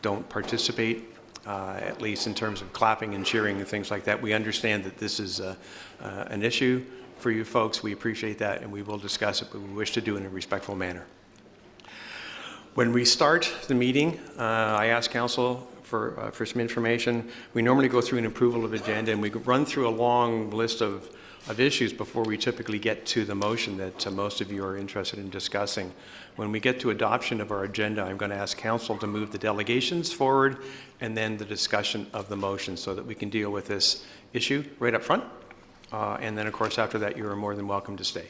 don't participate, at least in terms of clapping and cheering and things like that. We understand that this is an issue for you folks. We appreciate that, and we will discuss it, but we wish to do it in a respectful manner. When we start the meeting, I ask council for some information. We normally go through an approval of agenda, and we run through a long list of issues before we typically get to the motion that most of you are interested in discussing. When we get to adoption of our agenda, I'm going to ask council to move the delegations forward and then the discussion of the motion so that we can deal with this issue right up front. And then, of course, after that, you are more than welcome to stay.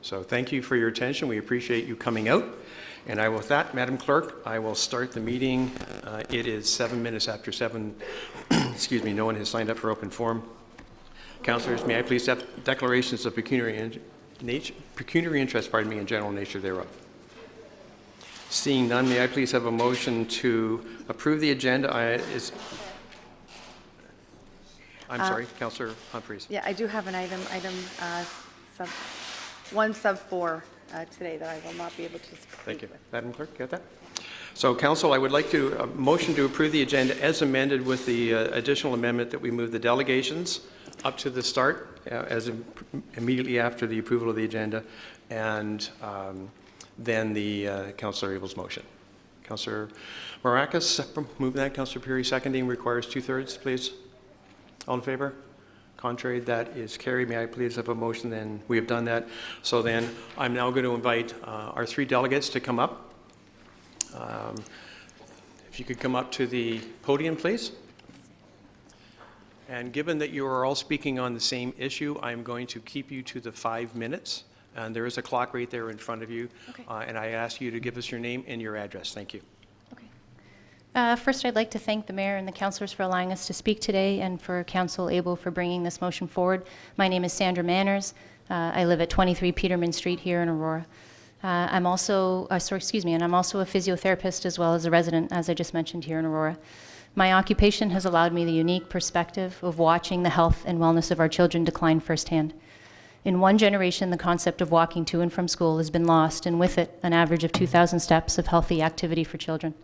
So thank you for your attention. We appreciate you coming out. And with that, Madam Clerk, I will start the meeting. It is 7 minutes after 7. Excuse me, no one has signed up for open forum. Councillors, may I please have declarations of pecuniary interest, and general nature thereof. Seeing none, may I please have a motion to approve the agenda? I'm sorry, Councillor Humphreys. Yeah, I do have an item sub 4 today that I will not be able to speak Thank you. with. Madam Clerk, get that? So, Council, I would like to motion to approve the agenda as amended with the additional amendment that we move the delegations up to the start immediately after the approval of the agenda, and then the Councillor Abel's motion. Councillor Maracas, move that. Councillor Perry seconding. Requires 2/3, please. All in favor? Contrary, that is carried. May I please have a motion then? We have done that. So then I'm now going to invite our 3 delegates to come up. If you could come up to the podium, please. And given that you are all speaking on the same issue, I'm going to keep you to the 5 minutes. And there is a clock right there in front of you. Okay. And I ask you to give us your name and your address. Thank you. First, I'd like to thank the Mayor and the councillors for allowing us to speak today, and for Council Abel for bringing this motion forward. My name is Sandra Manners. I live at 23 Peterman Street here in Aurora. I'm also, and I'm also a physiotherapist as well as a resident, as I just mentioned, here in Aurora. My occupation has allowed me the unique perspective of watching the health and wellness of our children decline firsthand. In one generation, the concept of walking to and from school has been lost, and with it, an average of 2,000 steps of healthy activity for children.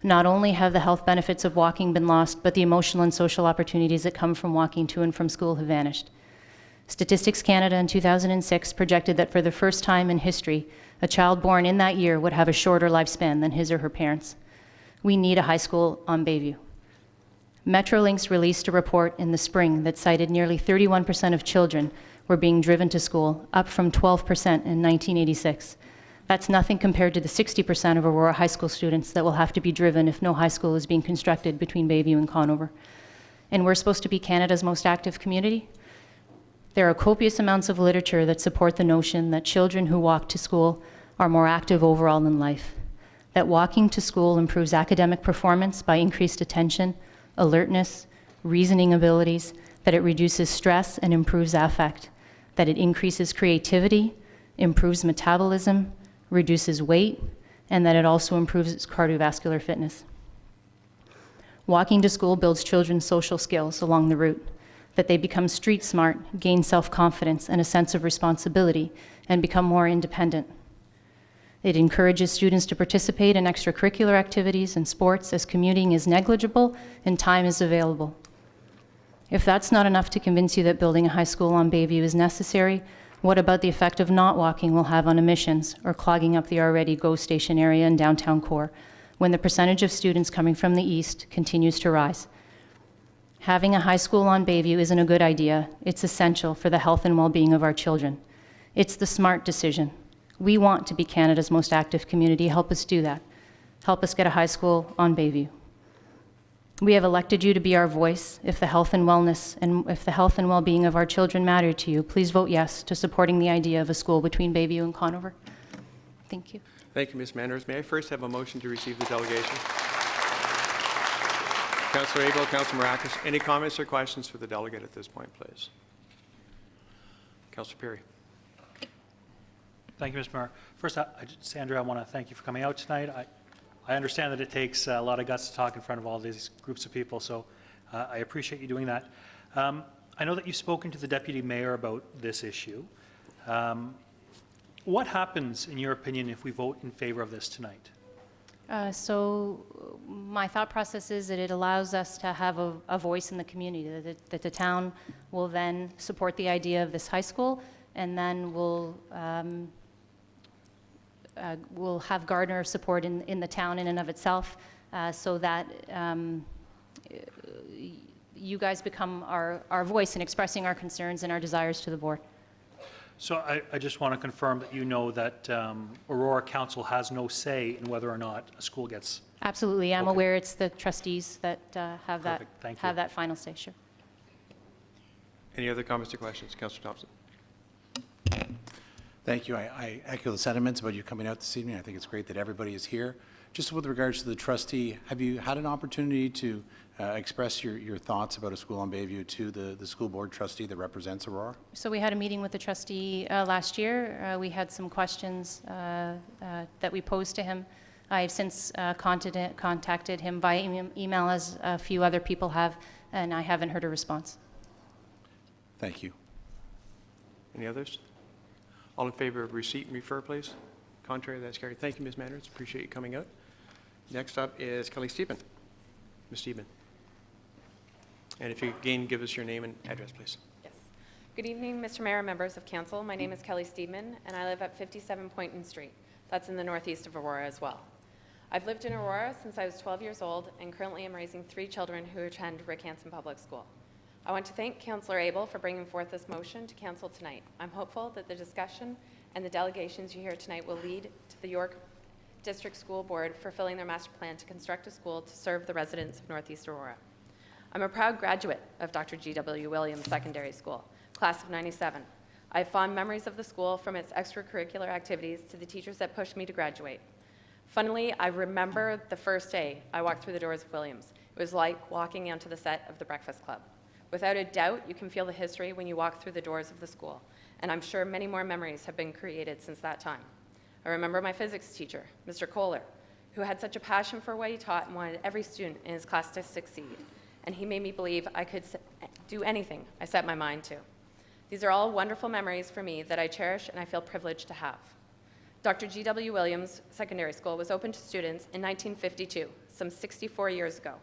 Not only have the health benefits of walking been lost, but the emotional and social opportunities that come from walking to and from school have vanished. Statistics Canada in 2006 projected that for the first time in history, a child born in that year would have a shorter lifespan than his or her parents. We need a high school on Bayview. Metrolinx released a report in the spring that cited nearly 31% of children were being driven to school, up from 12% in 1986. That's nothing compared to the 60% of Aurora high school students that will have to be driven if no high school is being constructed between Bayview and Conover. And we're supposed to be Canada's most active community? There are copious amounts of literature that support the notion that children who walk to school are more active overall in life, that walking to school improves academic performance by increased attention, alertness, reasoning abilities, that it reduces stress and improves affect, that it increases creativity, improves metabolism, reduces weight, and that it also improves cardiovascular fitness. Walking to school builds children's social skills along the route, that they become street smart, gain self-confidence and a sense of responsibility, and become more independent. It encourages students to participate in extracurricular activities and sports as commuting is negligible and time is available. If that's not enough to convince you that building a high school on Bayview is necessary, what about the effect of not walking will have on emissions or clogging up the already GO station area in downtown core when the percentage of students coming from the east continues to rise? Having a high school on Bayview isn't a good idea. It's essential for the health and well-being of our children. It's the smart decision. We want to be Canada's most active community. Help us do that. Help us get a high school on Bayview. We have elected you to be our voice. If the health and well-being of our children matter to you, please vote yes to supporting the idea of a school between Bayview and Conover. Thank you. Thank you, Ms. Manners. May I first have a motion to receive the delegation? Councillor Abel, Councillor Maracas, any comments or questions for the delegate at this point, please? Councillor Perry. Thank you, Mr. Mayor. First, Sandra, I want to thank you for coming out tonight. I understand that it takes a lot of guts to talk in front of all these groups of people, so I appreciate you doing that. I know that you've spoken to the Deputy Mayor about this issue. What happens, in your opinion, if we vote in favor of this tonight? So my thought process is that it allows us to have a voice in the community, that the town will then support the idea of this high school, and then we'll have Gardner support in the town in and of itself, so that you guys become our voice in expressing our concerns and our desires to the board. So I just want to confirm that you know that Aurora Council has no say in whether or not a school gets. Absolutely. I'm Okay. aware it's the trustees that have Perfect. Thank you. that final say, sure. Any other comments or questions? Councillor Thompson. Thank you. I echo the sentiments about you coming out this evening. I think it's great that everybody is here. Just with regards to the trustee, have you had an opportunity to express your thoughts about a school on Bayview to the school board trustee that represents Aurora? So we had a meeting with the trustee last year. We had some questions that we posed to him. I have since contacted him via email, as a few other people have, and I haven't heard a response. Thank you. Any others? All in favor of receipt and refer, please? Contrary, that's carried. Thank you, Ms. Manners. Appreciate you coming out. Next up is Kelly Steven. Ms. Steven. And if you again give us your name and address, please. Yes. Good evening, Mr. Mayor, members of council. My name is Kelly Steedman, and I live at 57 Poynton Street. That's in the northeast of Aurora as well. I've lived in Aurora since I was 12 years old, and currently am raising 3 children who attend Rick Hansen Public School. I want to thank Councillor Abel for bringing forth this motion to council tonight. I'm hopeful that the discussion and the delegations you hear tonight will lead to the York District School Board fulfilling their master plan to construct a school to serve the residents of Northeast Aurora. I'm a proud graduate of Dr. G.W. Williams Secondary School, class of '97. I have fond memories of the school, from its extracurricular activities to the teachers that pushed me to graduate. Funnily, I remember the first day I walked through the doors of Williams. It was like walking onto the set of The Breakfast Club. Without a doubt, you can feel the history when you walk through the doors of the school, and I'm sure many more memories have been created since that time. I remember my physics teacher, Mr. Kohler, who had such a passion for what he taught and wanted every student in his class to succeed, and he made me believe I could do anything I set my mind to. These are all wonderful memories for me that I cherish and I feel privileged to have. Dr. G.W. Williams Secondary School was opened to students in 1952, some 64 years ago.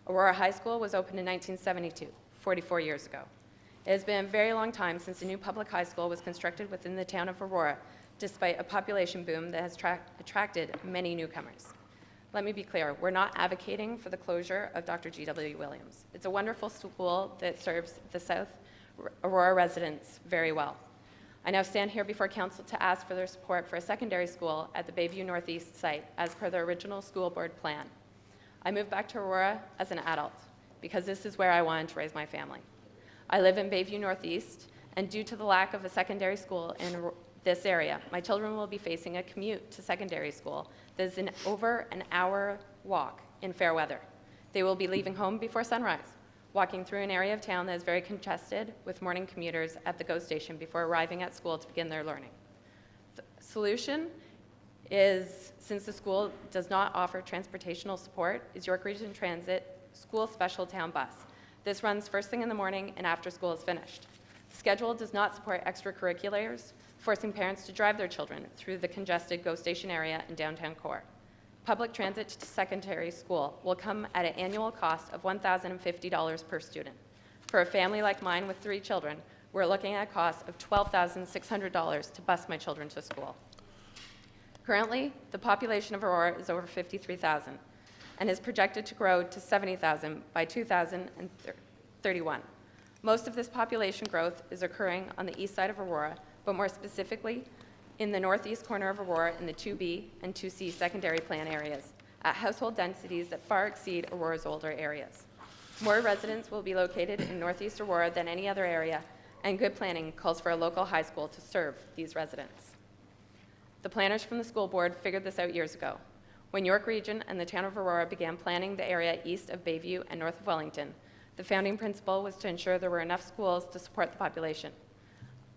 Aurora High School was opened in 1972, 44 years ago. It has been a very long time since a new public high school was constructed within the town of Aurora, despite a population boom that has attracted many newcomers. Let me be clear, we're not advocating for the closure of Dr. G.W. Williams. It's a wonderful school that serves the South Aurora residents very well. I now stand here before council to ask for their support for a secondary school at the Bayview Northeast site as per the original school board plan. I moved back to Aurora as an adult because this is where I wanted to raise my family. I live in Bayview Northeast, and due to the lack of a secondary school in this area, my children will be facing a commute to secondary school that is over an hour walk in fair weather. They will be leaving home before sunrise, walking through an area of town that is very congested with morning commuters at the GO station before arriving at school to begin their learning. The solution is, since the school does not offer transportational support, is York Region Transit School Special Town Bus. This runs first thing in the morning and after school is finished. The schedule does not support extracurriculars, forcing parents to drive their children through the congested GO station area in downtown core. Public transit to secondary school will come at an annual cost of $1,050 per student. For a family like mine with 3 children, we're looking at a cost of $12,600 to bus my children to school. Currently, the population of Aurora is over 53,000 and is projected to grow to 70,000 by 2031. Most of this population growth is occurring on the east side of Aurora, but more specifically in the northeast corner of Aurora in the 2B and 2C secondary plan areas, at household densities that far exceed Aurora's older areas. More residents will be located in northeast Aurora than any other area, and good planning calls for a local high school to serve these residents. The planners from the school board figured this out years ago. When York Region and the town of Aurora began planning the area east of Bayview and north of Wellington, the founding principle was to ensure there were enough schools to support the population.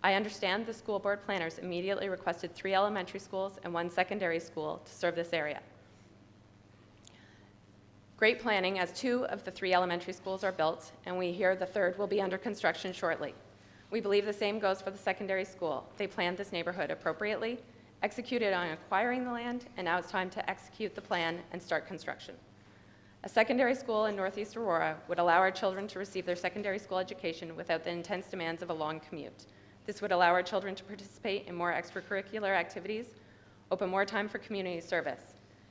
I understand the school board planners immediately requested 3 elementary schools and 1 secondary school to serve this area. Great planning, as 2 of the 3 elementary schools are built, and we hear the 3rd will be under construction shortly. We believe the same goes for the secondary school. They planned this neighborhood appropriately, executed on acquiring the land, and now it's time to execute the plan and start construction. A secondary school in Northeast Aurora would allow our children to receive their secondary school education without the intense demands of a long commute. This would allow our children to participate in more extracurricular activities, open more time for community service.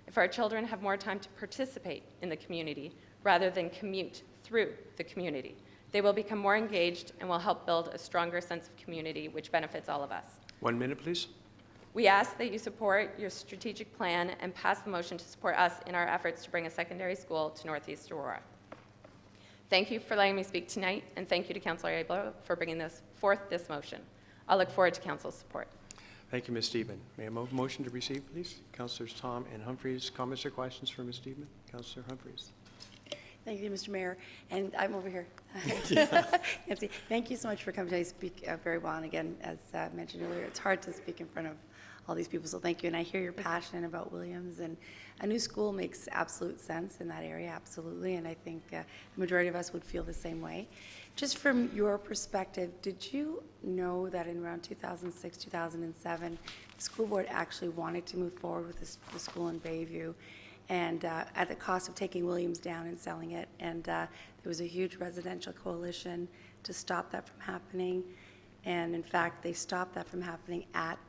If our children have more time to participate in the community rather than commute through the community, they will become more engaged and will help build a stronger sense of community, which benefits all of us. 1 minute, please. We ask that you support your strategic plan and pass the motion to support us in our efforts to bring a secondary school to Northeast Aurora. Thank you for letting me speak tonight, and thank you to Councillor Abel for bringing forth this motion. I look forward to Council's support. Thank you, Ms. Steedman. May I have a motion to receive, please? Councillors Tom and Humphreys, comments or questions for Ms. Steedman? Councillor Humphreys. Thank you, Mr. Mayor, and I'm over here. Nancy, thank you so much for coming today. You speak very well, and again, as mentioned earlier, it's hard to speak in front of all these people, so thank you. And I hear your passion about Williams, and a new school makes absolute sense in that area, absolutely, and I think the majority of us would feel the same way. Just from your perspective, did you know that in around 2006, 2007, the school board actually wanted to move forward with the school in Bayview, and at the cost of taking Williams down and selling it, and there was a huge residential coalition to stop that from happening, and in fact, they stopped that from happening at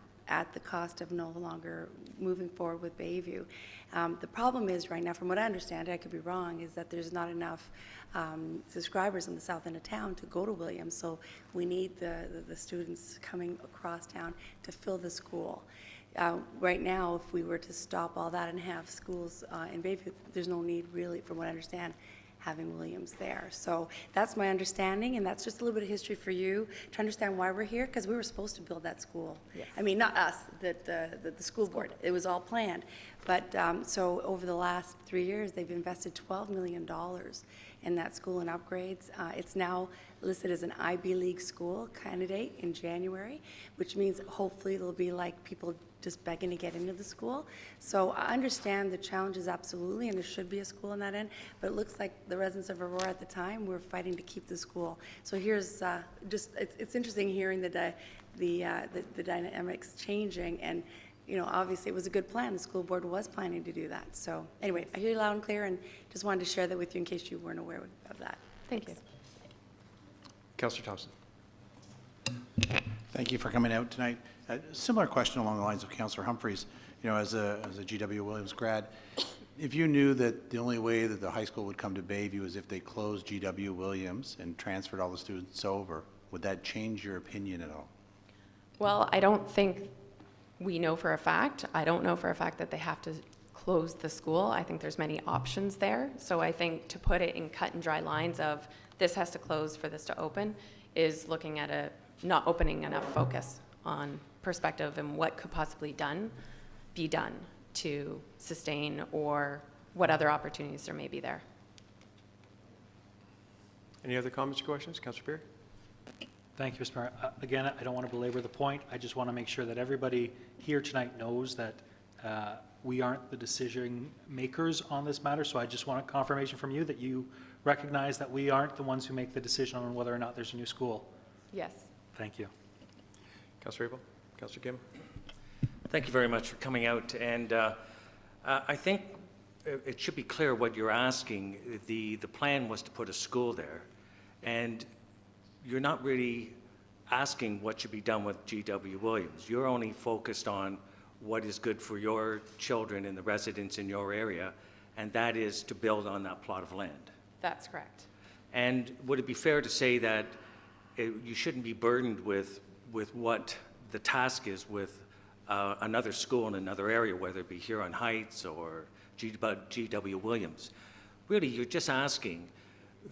the cost of no longer moving forward with Bayview. The problem is right now, from what I understand, I could be wrong, is that there's not enough subscribers in the south end of town to go to Williams, so we need the students coming across town to fill the school. Right now, if we were to stop all that and have schools in Bayview, there's no need really, from what I understand, having Williams there. So that's my understanding, and that's just a little bit of history for you to understand why we're here, because we were supposed to build that school. Yes. I mean, not us, the school board. It was all planned. But so over the last 3 years, they've invested $12 million in that school and upgrades. It's now listed as an IB League school candidate in January, which means hopefully it'll be like people just begging to get into the school. So I understand the challenges absolutely, and there should be a school in that end, but it looks like the residents of Aurora at the time were fighting to keep the school. So here's it's interesting hearing the dynamics changing, and you know, obviously it was a good plan. The school board was planning to do that. So anyway, I hear you loud and clear, and just wanted to share that with you in case you weren't aware of that. Thank you. Councillor Thompson. Thank you for coming out tonight. Similar question along the lines of Councillor Humphreys. You know, as a GW Williams grad, if you knew that the only way that the high school would come to Bayview is if they closed GW Williams and transferred all the students over, would that change your opinion at all? Well, I don't think we know for a fact. I don't know for a fact that they have to close the school. I think there's many options there. So I think to put it in cut and dry lines of this has to close for this to open is looking at not opening enough focus on perspective and what could possibly be done to sustain, or what other opportunities there may be there. Any other comments or questions? Councillor Beer? Thank you, Mr. Mayor. Again, I don't want to belabor the point. I just want to make sure that everybody here tonight knows that we aren't the decision makers on this matter, so I just want a confirmation from you that you recognize that we aren't the ones who make the decision on whether or not there's a new school. Yes. Thank you. Councillor Abel? Councillor Kim? Thank you very much for coming out. And I think it should be clear what you're asking. The plan was to put a school there. And you're not really asking what should be done with GW Williams. You're only focused on what is good for your children and the residents in your area, and that is to build on that plot of land. That's correct. And would it be fair to say that you shouldn't be burdened with what the task is with another school in another area, whether it be Huron Heights or GW Williams? Really, you're just asking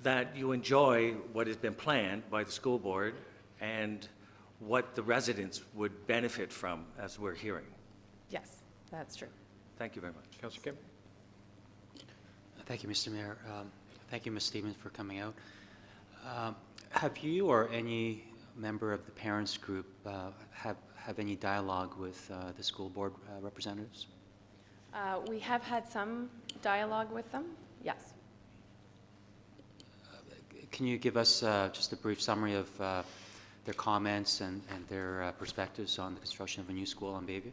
that you enjoy what has been planned by the school board and what the residents would benefit from, as we're hearing. Yes, that's true. Thank you very much. Councillor Kim? Thank you, Mr. Mayor. Thank you, Ms. Stevens, for coming out. Have you or any member of the parents group have any dialogue with the school board representatives? We have had some dialogue with them, yes. Can you give us just a brief summary of their comments and their perspectives on the construction of a new school on Bayview?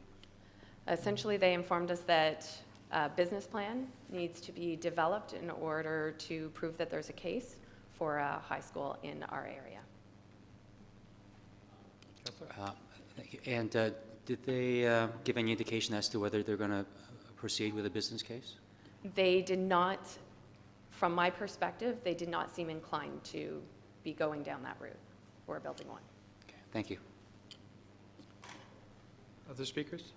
Essentially, they informed us that A business plan needs to be developed in order to prove that there's a case for a high school in our area. Thank you. And did they give any indication as to whether they're going to proceed with a business case? They did not, from my perspective, they did not seem inclined to be going down that route or building one. Okay, thank you. Other speakers?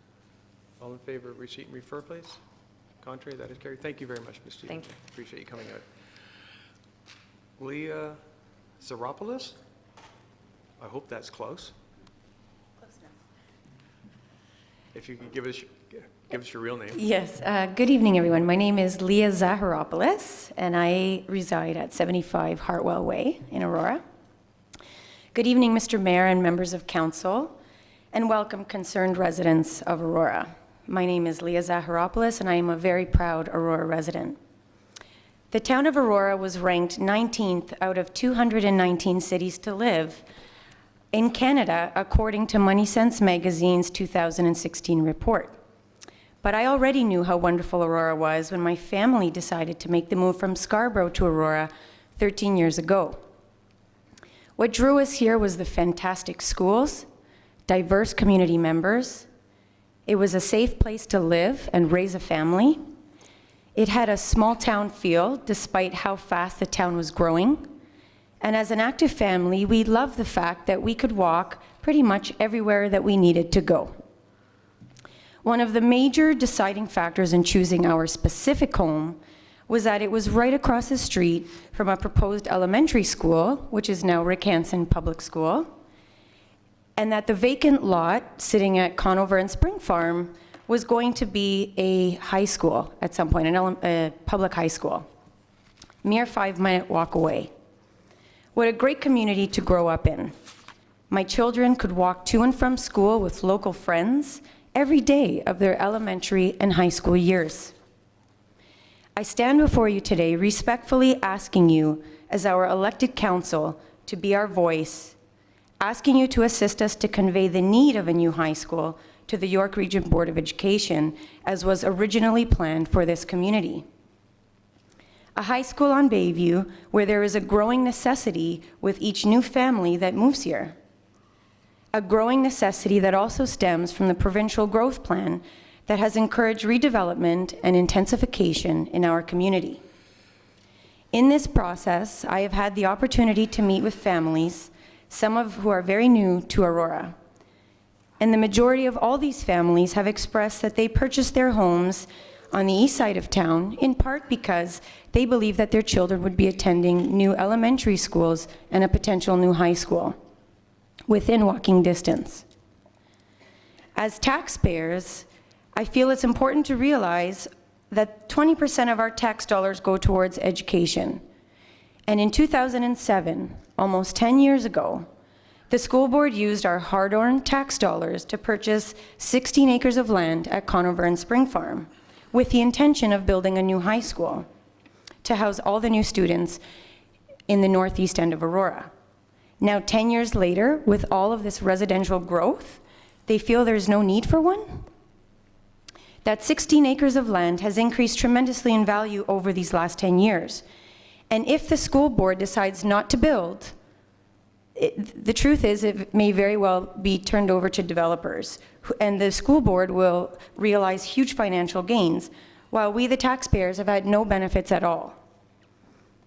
All in favor of receipt and refer, please? Contrary, that is carried. Thank you very much, Ms. Stevens. Thank you. Appreciate you coming out. Leah Zaropoulos? I hope that's close. If you could give us your real name. Yes, good evening, everyone. My name is Leah Zaharopoulos, and I reside at 75 Hartwell Way in Aurora. Good evening, Mr. Mayor and members of council, and welcome concerned residents of Aurora. My name is Leah Zaharopoulos, and I am a very proud Aurora resident. The town of Aurora was ranked 19th out of 219 cities to live in Canada, according to Money Sense magazine's 2016 report. But I already knew how wonderful Aurora was when my family decided to make the move from Scarborough to Aurora 13 years ago. What drew us here was the fantastic schools, diverse community members. It was a safe place to live and raise a family. It had a small town feel, despite how fast the town was growing. And as an active family, we loved the fact that we could walk pretty much everywhere that we needed to go. One of the major deciding factors in choosing our specific home was that it was right across the street from a proposed elementary school, which is now Rick Hansen Public School, and that the vacant lot sitting at Conover and Spring Farm was going to be a high school at some point, a public high school, mere 5-minute walk away. What a great community to grow up in. My children could walk to and from school with local friends every day of their elementary and high school years. I stand before you today respectfully asking you, as our elected council, to be our voice, asking you to assist us to convey the need of a new high school to the York Region Board of Education, as was originally planned for this community. A high school on Bayview where there is a growing necessity with each new family that moves here. A growing necessity that also stems from the provincial growth plan that has encouraged redevelopment and intensification in our community. In this process, I have had the opportunity to meet with families, some of who are very new to Aurora. And the majority of all these families have expressed that they purchased their homes on the east side of town, in part because they believe that their children would be attending new elementary schools and a potential new high school within walking distance. As taxpayers, I feel it's important to realize that 20% of our tax dollars go towards education. And in 2007, almost 10 years ago, the school board used our hard-earned tax dollars to purchase 16 acres of land at Conover and Spring Farm, with the intention of building a new high school to house all the new students in the northeast end of Aurora. Now, 10 years later, with all of this residential growth, they feel there's no need for one? That 16 acres of land has increased tremendously in value over these last 10 years. And if the school board decides not to build, the truth is it may very well be turned over to developers, and the school board will realize huge financial gains, while we, the taxpayers, have had no benefits at all.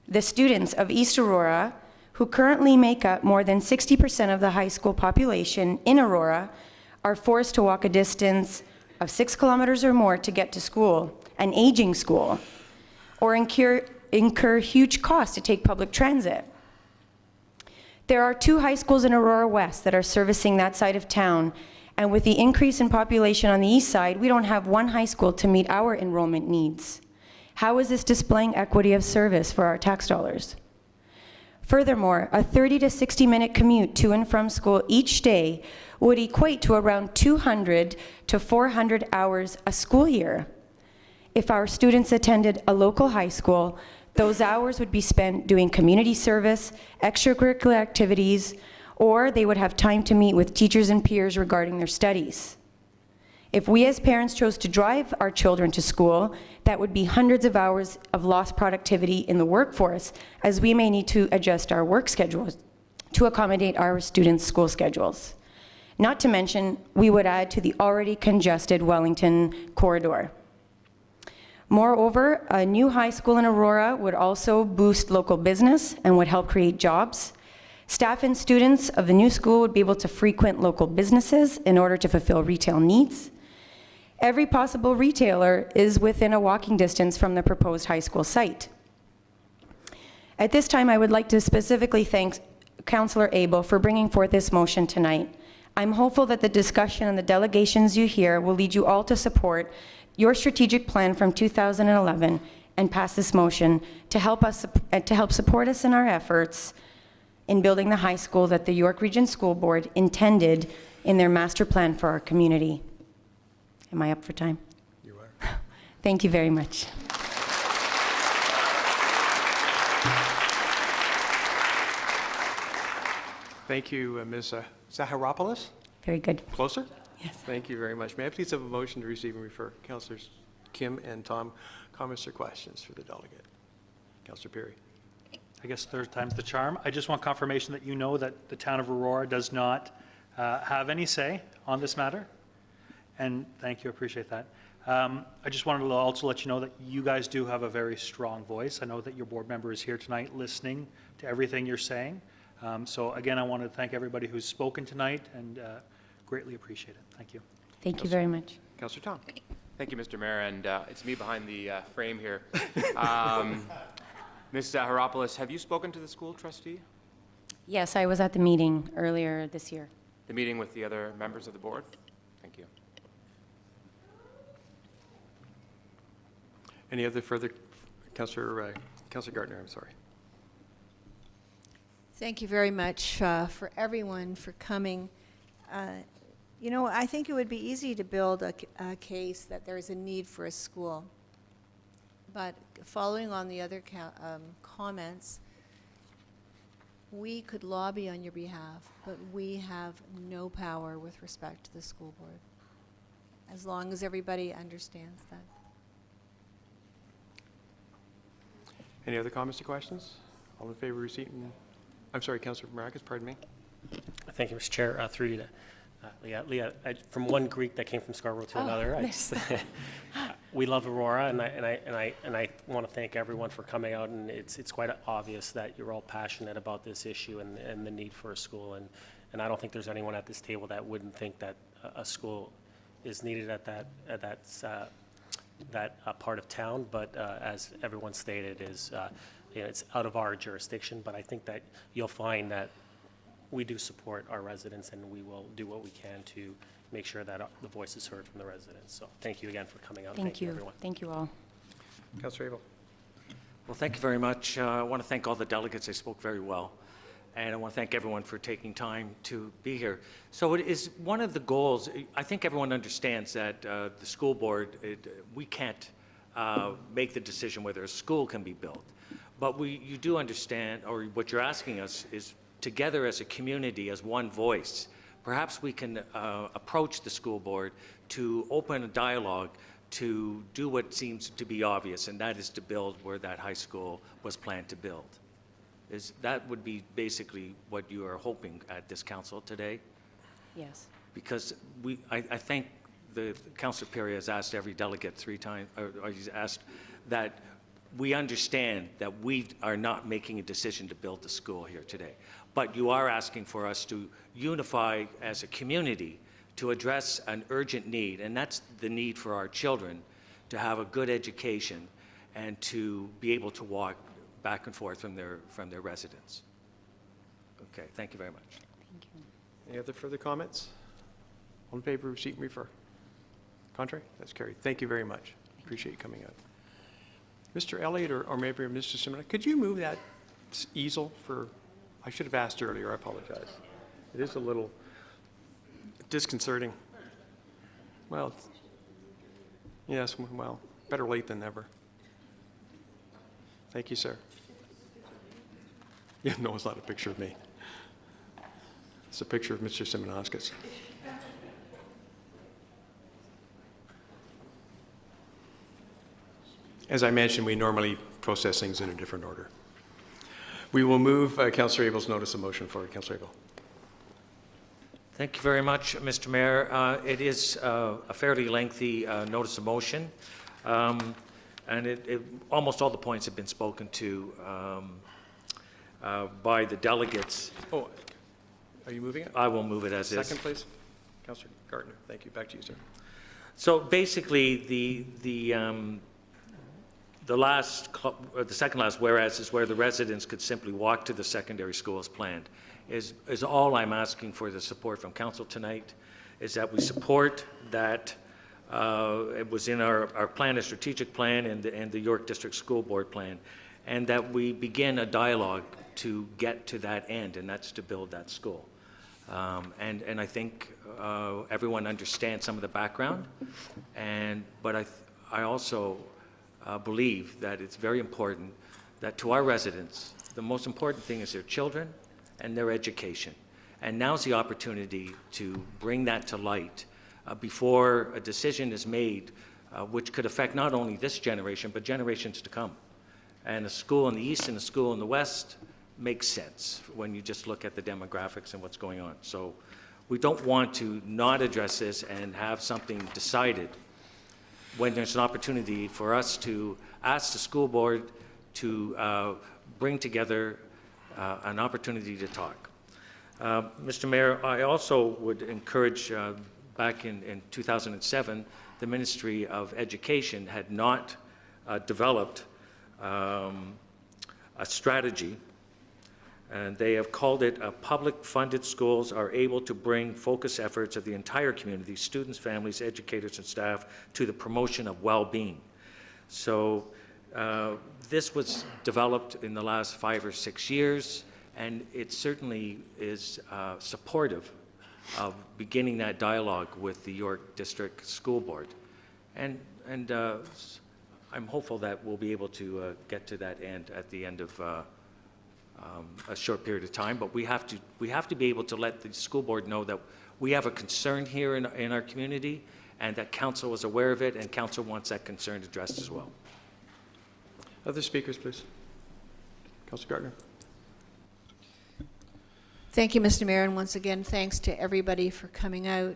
The students of East Aurora, who currently make up more than 60% of the high school population in Aurora, are forced to walk a distance of 6 kilometers or more to get to school, an aging school, or incur huge costs to take public transit. There are 2 high schools in Aurora West that are servicing that side of town, and with the increase in population on the east side, we don't have 1 high school to meet our enrollment needs. How is this displaying equity of service for our tax dollars? Furthermore, a 30 to 60-minute commute to and from school each day would equate to around 200 to 400 hours a school year. If our students attended a local high school, those hours would be spent doing community service, extracurricular activities, or they would have time to meet with teachers and peers regarding their studies. If we as parents chose to drive our children to school, that would be hundreds of hours of lost productivity in the workforce, as we may need to adjust our work schedules to accommodate our students' school schedules. Not to mention, we would add to the already congested Wellington corridor. Moreover, a new high school in Aurora would also boost local business and would help create jobs. Staff and students of the new school would be able to frequent local businesses in order to fulfill retail needs. Every possible retailer is within a walking distance from the proposed high school site. At this time, I would like to specifically thank Councillor Abel for bringing forth this motion tonight. I'm hopeful that the discussion and the delegations you hear will lead you all to support your strategic plan from 2011 and pass this motion to help support us in our efforts in building the high school that the York Region School Board intended in their master plan for our community. Am I up for time? You are. Thank you very much. Thank you, Ms. Zaharopoulos. Very good. Closer? Yes. Thank you very much. May I please have a motion to receive and refer? Councillors Kim and Tom, comments or questions for the delegate? Councillor Perry. I guess third time's the charm. I just want confirmation that you know that the town of Aurora does not have any say on this matter. And thank you, I appreciate that. I just wanted to also let you know that you guys do have a very strong voice. I know that your board member is here tonight listening to everything you're saying. So again, I want to thank everybody who's spoken tonight and greatly appreciate it. Thank you. Thank you very much. Councillor Tom. Thank you, Mr. Mayor, and it's me behind the frame here. Ms. Zaharopoulos, have you spoken to the school trustee? Yes, I was at the meeting earlier this year. The meeting with the other members of the board? Thank you. Any other further? Councillor Gardner, I'm sorry. Thank you very much for everyone for coming. You know, I think it would be easy to build a case that there is a need for a school. But following on the other comments, we could lobby on your behalf, but we have no power with respect to the school board, as long as everybody understands that. Any other comments or questions? All in favor of receiving? I'm sorry, Councillor Maracus, pardon me. Thank you, Mr. Chair. Through you to Leah. From one Greek that came from Scarborough to another, we love Aurora, and I want to thank everyone for coming out. And it's quite obvious that you're all passionate about this issue and the need for a school. And I don't think there's anyone at this table that wouldn't think that a school is needed at that part of town. But as everyone stated, it's out of our jurisdiction. But I think that you'll find that we do support our residents, and we will do what we can to make sure that the voice is heard from the residents. So thank you again for coming out. Thank you. Everyone. Thank you all. Councillor Abel. Well, thank you very much. I want to thank all the delegates. They spoke very well. And I want to thank everyone for taking time to be here. So it is one of the goals. I think everyone understands that the school board, we can't make the decision whether a school can be built. But you do understand, or what you're asking us is, together as a community, as one voice, perhaps we can approach the school board to open a dialogue to do what seems to be obvious, and that is to build where that high school was planned to build. That would be basically what you are hoping at this council today? Yes. Because I think the Councillor Perry has asked every delegate 3 times, or he's asked that we understand that we are not making a decision to build the school here today. But you are asking for us to unify as a community to address an urgent need, and that's the need for our children to have a good education and to be able to walk back and forth from their residence. Okay, thank you very much. Thank you. Any other further comments? All in favor of receipt and refer? Contrary? That's carried. Thank you very much. Appreciate you coming out. Mr. Elliott or maybe Mr. Simon, could you move that easel for, I should have asked earlier, I apologize. It is a little disconcerting. Well, yes, well, better late than never. Thank you, sir. Yeah, no, it's not a picture of me. It's a picture of Mr. Simonauskas. as I mentioned, we normally process things in a different order. We will move Councillor Abel's notice of motion forward. Councillor Abel. Thank you very much, Mr. Mayor. It is a fairly lengthy notice of motion, and almost all the points have been spoken to by the delegates. Oh, are you moving it? I will move it as is. Second, please. Councillor Gardner. Thank you. Back to you, sir. So basically, the second last whereas is where the residents could simply walk to the secondary school as planned. Is all I'm asking for the support from council tonight, is that we support that it was in our plan, a strategic plan, and the York District School Board plan, and that we begin a dialogue to get to that end, and that's to build that school. And I think everyone understands some of the background, but I also believe that it's very important that to our residents, the most important thing is their children and their education. And now's the opportunity to bring that to light before a decision is made, which could affect not only this generation, but generations to come. And a school in the east and a school in the west makes sense when you just look at the demographics and what's going on. So we don't want to not address this and have something decided when there's an opportunity for us to ask the school board to bring together an opportunity to talk. Mr. Mayor, I also would encourage, back in 2007, the Ministry of Education had not developed a strategy, and they have called it public-funded schools are able to bring focus efforts of the entire community, students, families, educators, and staff, to the promotion of well-being. So this was developed in the last 5 or 6 years, and it certainly is supportive of beginning that dialogue with the York District School Board. And I'm hopeful that we'll be able to get to that end at the end of a short period of time, but we have to be able to let the school board know that we have a concern here in our community, and that council is aware of it, and council wants that concern addressed as well. Other speakers, please. Councillor Gardner. Thank you, Mr. Mayor, and once again, thanks to everybody for coming out.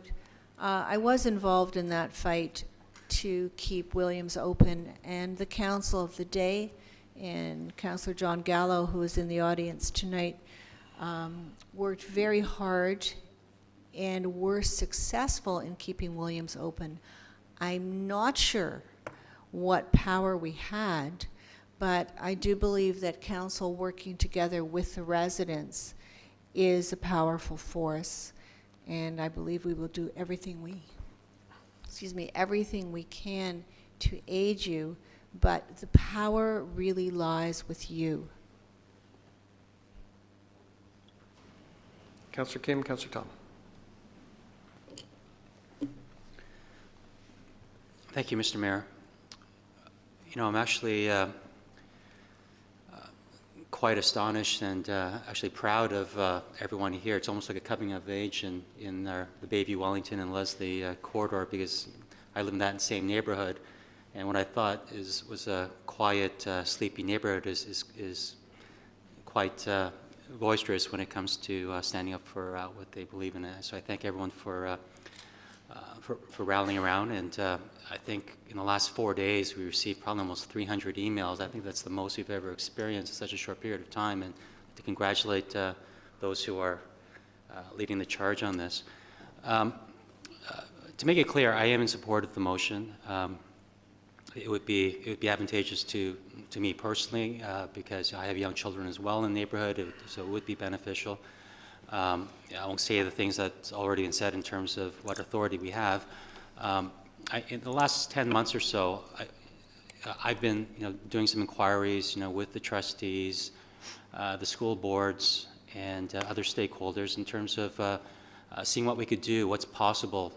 I was involved in that fight to keep Williams open, and the council of the day, and Councillor John Gallo, who is in the audience tonight, worked very hard and were successful in keeping Williams open. I'm not sure what power we had, but I do believe that council working together with the residents is a powerful force, and I believe we will do everything we can to aid you, but the power really lies with you. Councillor Kim, Councillor Tom. Thank you, Mr. Mayor. You know, I'm actually quite astonished and actually proud of everyone here. It's almost like a coming of age in the Bayview, Wellington, and Leslie corridor, because I live in that same neighborhood. And what I thought was a quiet, sleepy neighborhood is quite boisterous when it comes to standing up for what they believe in. So I thank everyone for rallying around. And I think in the last 4 days, we received probably almost 300 emails. I think that's the most we've ever experienced in such a short period of time. And to congratulate those who are leading the charge on this. To make it clear, I am in support of the motion. It would be advantageous to me personally because I have young children as well in the neighborhood, so it would be beneficial. I won't say the things that's already been said in terms of what authority we have. In the last 10 months or so, I've been doing some inquiries with the trustees, the school boards, and other stakeholders in terms of seeing what we could do, what's possible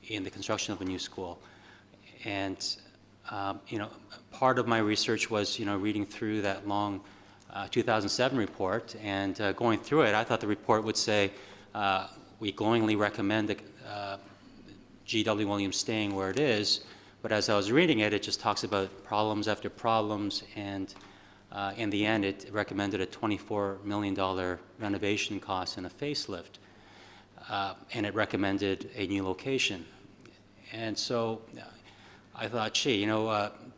in the construction of a new school. And part of my research was reading through that long 2007 report, and going through it, I thought the report would say we glowingly recommend GW Williams staying where it is, But as I was reading it, it just talks about problems after problems, and in the end, it recommended a $24 million renovation cost and a facelift, and it recommended a new location. And so I thought, gee,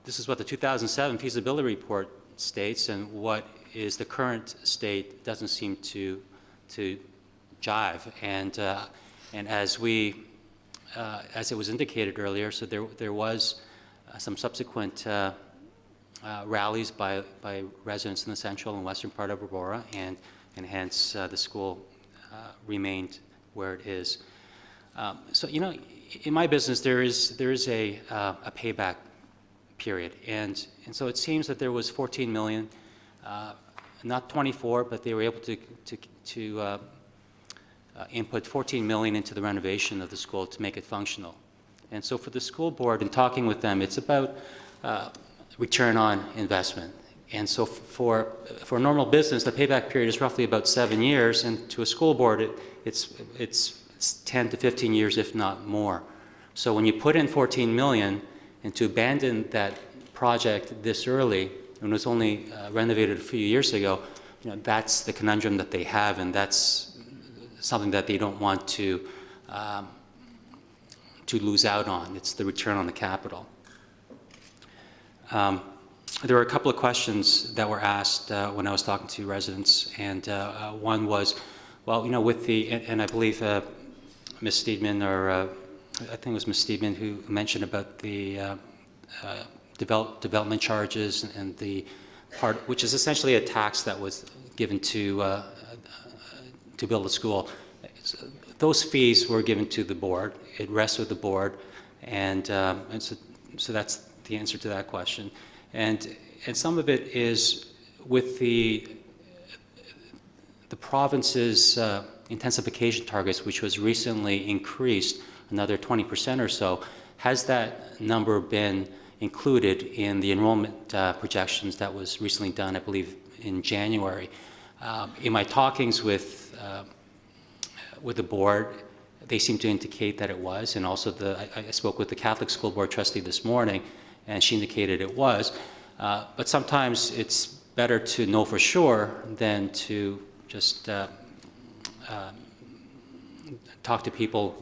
this is what the 2007 feasibility report states, and what is the current state doesn't seem to jive. And as it was indicated earlier, so there was some subsequent rallies by residents in the central and western part of Aurora, and hence the school remained where it is. So in my business there is a payback period, and so it seems that there was 14 million, not 24, but they were able to input 14 million into the renovation of the school to make it functional. And so for the school board, in talking with them, it's about return on investment. And so for a normal business, the payback period is roughly about 7 years, and to a school board, it's 10 to 15 years, if not more. So when you put in 14 million, and to abandon that project this early, when it was only renovated a few years ago, that's the conundrum that they have, and that's something that they don't want to lose out on. It's the return on the capital. There were a couple of questions that were asked when I was talking to residents, and one was, well, with and I believe Ms. Steedman, or I think it was Ms. Steedman who mentioned about the development charges and the part, which is essentially a tax that was given to build a school. Those fees were given to the board. It rests with the board, and so that's the answer to that question. And some of it is with the province's intensification targets, which was recently increased another 20% or so. Has that number been included in the enrollment projections that was recently done, I believe, in January? In my talkings with the board, they seem to indicate that it was, and also I spoke with the Catholic School Board trustee this morning, and she indicated it was. But sometimes it's better to know for sure than to just talk to people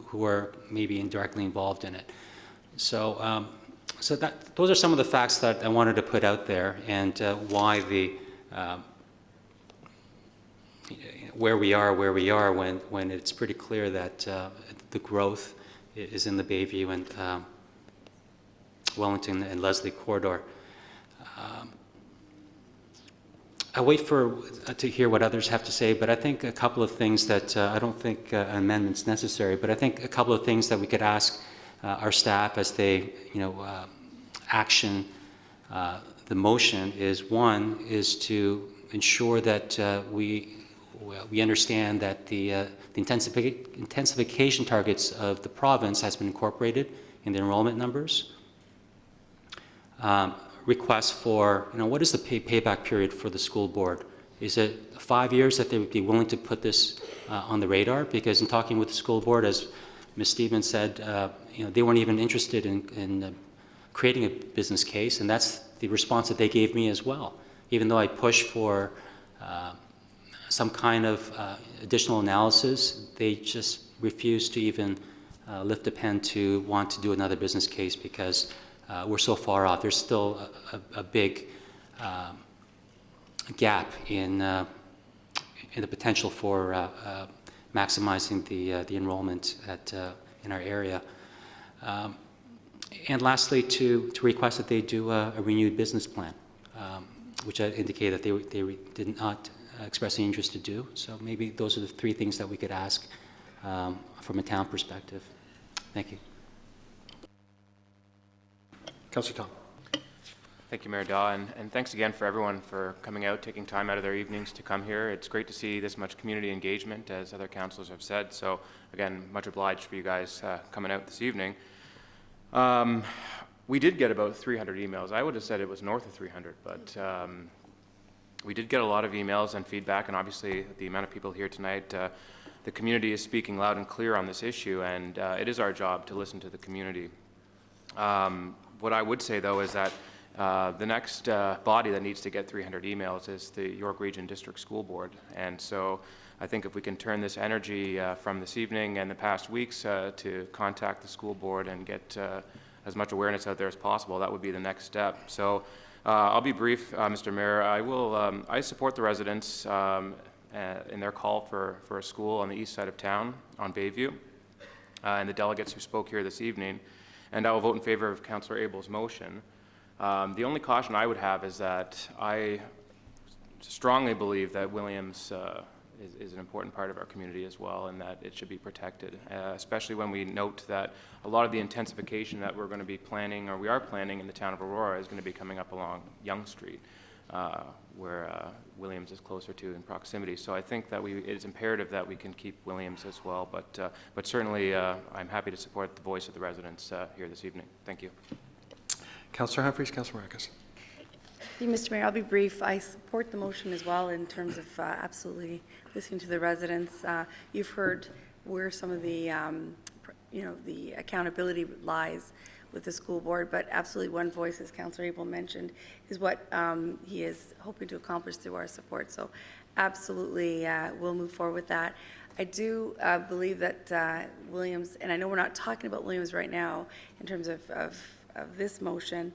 who are maybe indirectly involved in it. So those are some of the facts that I wanted to put out there, and why where we are when it's pretty clear that the growth is in the Bayview and Wellington and Leslie corridor. I wait to hear what others have to say, but I think a couple of things that I don't think an amendment's necessary, but I think a couple of things that we could ask our staff as they action the motion is, one is to ensure that we understand that the intensification targets of the province has been incorporated in the enrollment numbers. Requests for, what is the payback period for the school board? Is it 5 years that they would be willing to put this on the radar? Because in talking with the school board, as Ms. Steedman said, they weren't even interested in creating a business case, and that's the response that they gave me as well. Even though I pushed for some kind of additional analysis, they just refused to even lift a pen to want to do another business case, because we're so far off. There's still a big gap in the potential for maximizing the enrollment in our area. And lastly, to request that they do a renewed business plan, which I indicated that they did not express any interest to do. So maybe those are the three things that we could ask from a town perspective. Thank you. Councillor Tom. Thank you, Mayor Daw, and thanks again for everyone for coming out, taking time out of their evenings to come here. It's great to see this much community engagement, as other councillors have said. So again, much obliged for you guys coming out this evening. We did get about 300 emails. I would have said it was north of 300, but we did get a lot of emails and feedback, and obviously the amount of people here tonight, the community is speaking loud and clear on this issue, and it is our job to listen to the community. What I would say, though, is that the next body that needs to get 300 emails is the York Region District School Board. And so I think if we can turn this energy from this evening and the past weeks to contact the school board and get as much awareness out there as possible, that would be the next step. So I'll be brief, Mr. Mayor. I support the residents in their call for a school on the east side of town on Bayview and the delegates who spoke here this evening. And I will vote in favor of Councillor Abel's motion. The only caution I would have is that I strongly believe that Williams is an important part of our community as well, and that it should be protected, especially when we note that a lot of the intensification that we're going to be planning, or we are planning in the town of Aurora, is going to be coming up along Yonge Street, where Williams is closer to in proximity. So I think that it's imperative that we can keep Williams as well, but certainly I'm happy to support the voice of the residents here this evening. Thank you. Councillor Humphries, Councillor Marcus. Thank you, Mr. Mayor. I'll be brief. I support the motion as well in terms of absolutely listening to the residents. You've heard where some of the, the accountability lies with the school board, but absolutely one voice, as Councillor Abel mentioned, is what he is hoping to accomplish through our support. So absolutely we'll move forward with that. I do believe that Williams, and I know we're not talking about Williams right now in terms of this motion,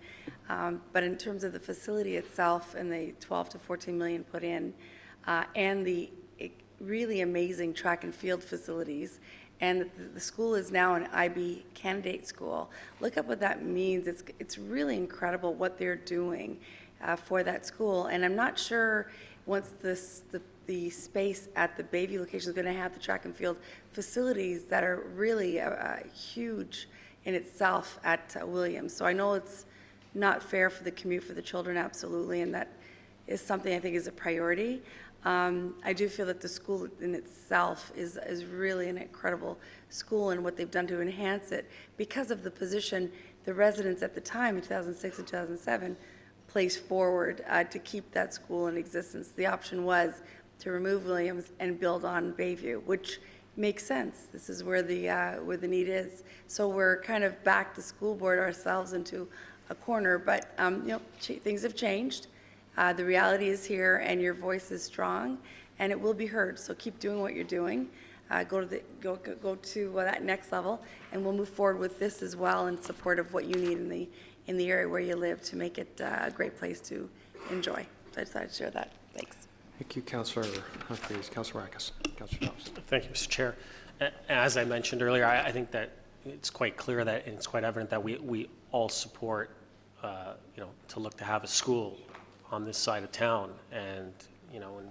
but in terms of the facility itself and the 12 to 14 million put in, and the really amazing track and field facilities, and the school is now an IB candidate school. Look up what that means. It's really incredible what they're doing for that school, and I'm not sure once the space at the Bayview location is going to have the track and field facilities that are really huge in itself at Williams. So I know it's not fair for the commute for the children, absolutely, and that is something I think is a priority. I do feel that the school in itself is really an incredible school, and what they've done to enhance it because of the position the residents at the time in 2006 and 2007 placed forward to keep that school in existence. The option was to remove Williams and build on Bayview, which makes sense. This is where the need is. So we're kind of backed the school board ourselves into a corner, but things have changed. The reality is here, and your voice is strong, and it will be heard. So keep doing what you're doing. Go to that next level, and we'll move forward with this as well in support of what you need in the area where you live to make it a great place to enjoy. So I decided to share that. Thanks. Thank you, Councillor Humphries. Councillor Marcus. Councillor Thompson. Thank you, Mr. Chair. As I mentioned earlier, I think that it's quite clear that, and it's quite evident that we all support, to look to have a school on this side of town, and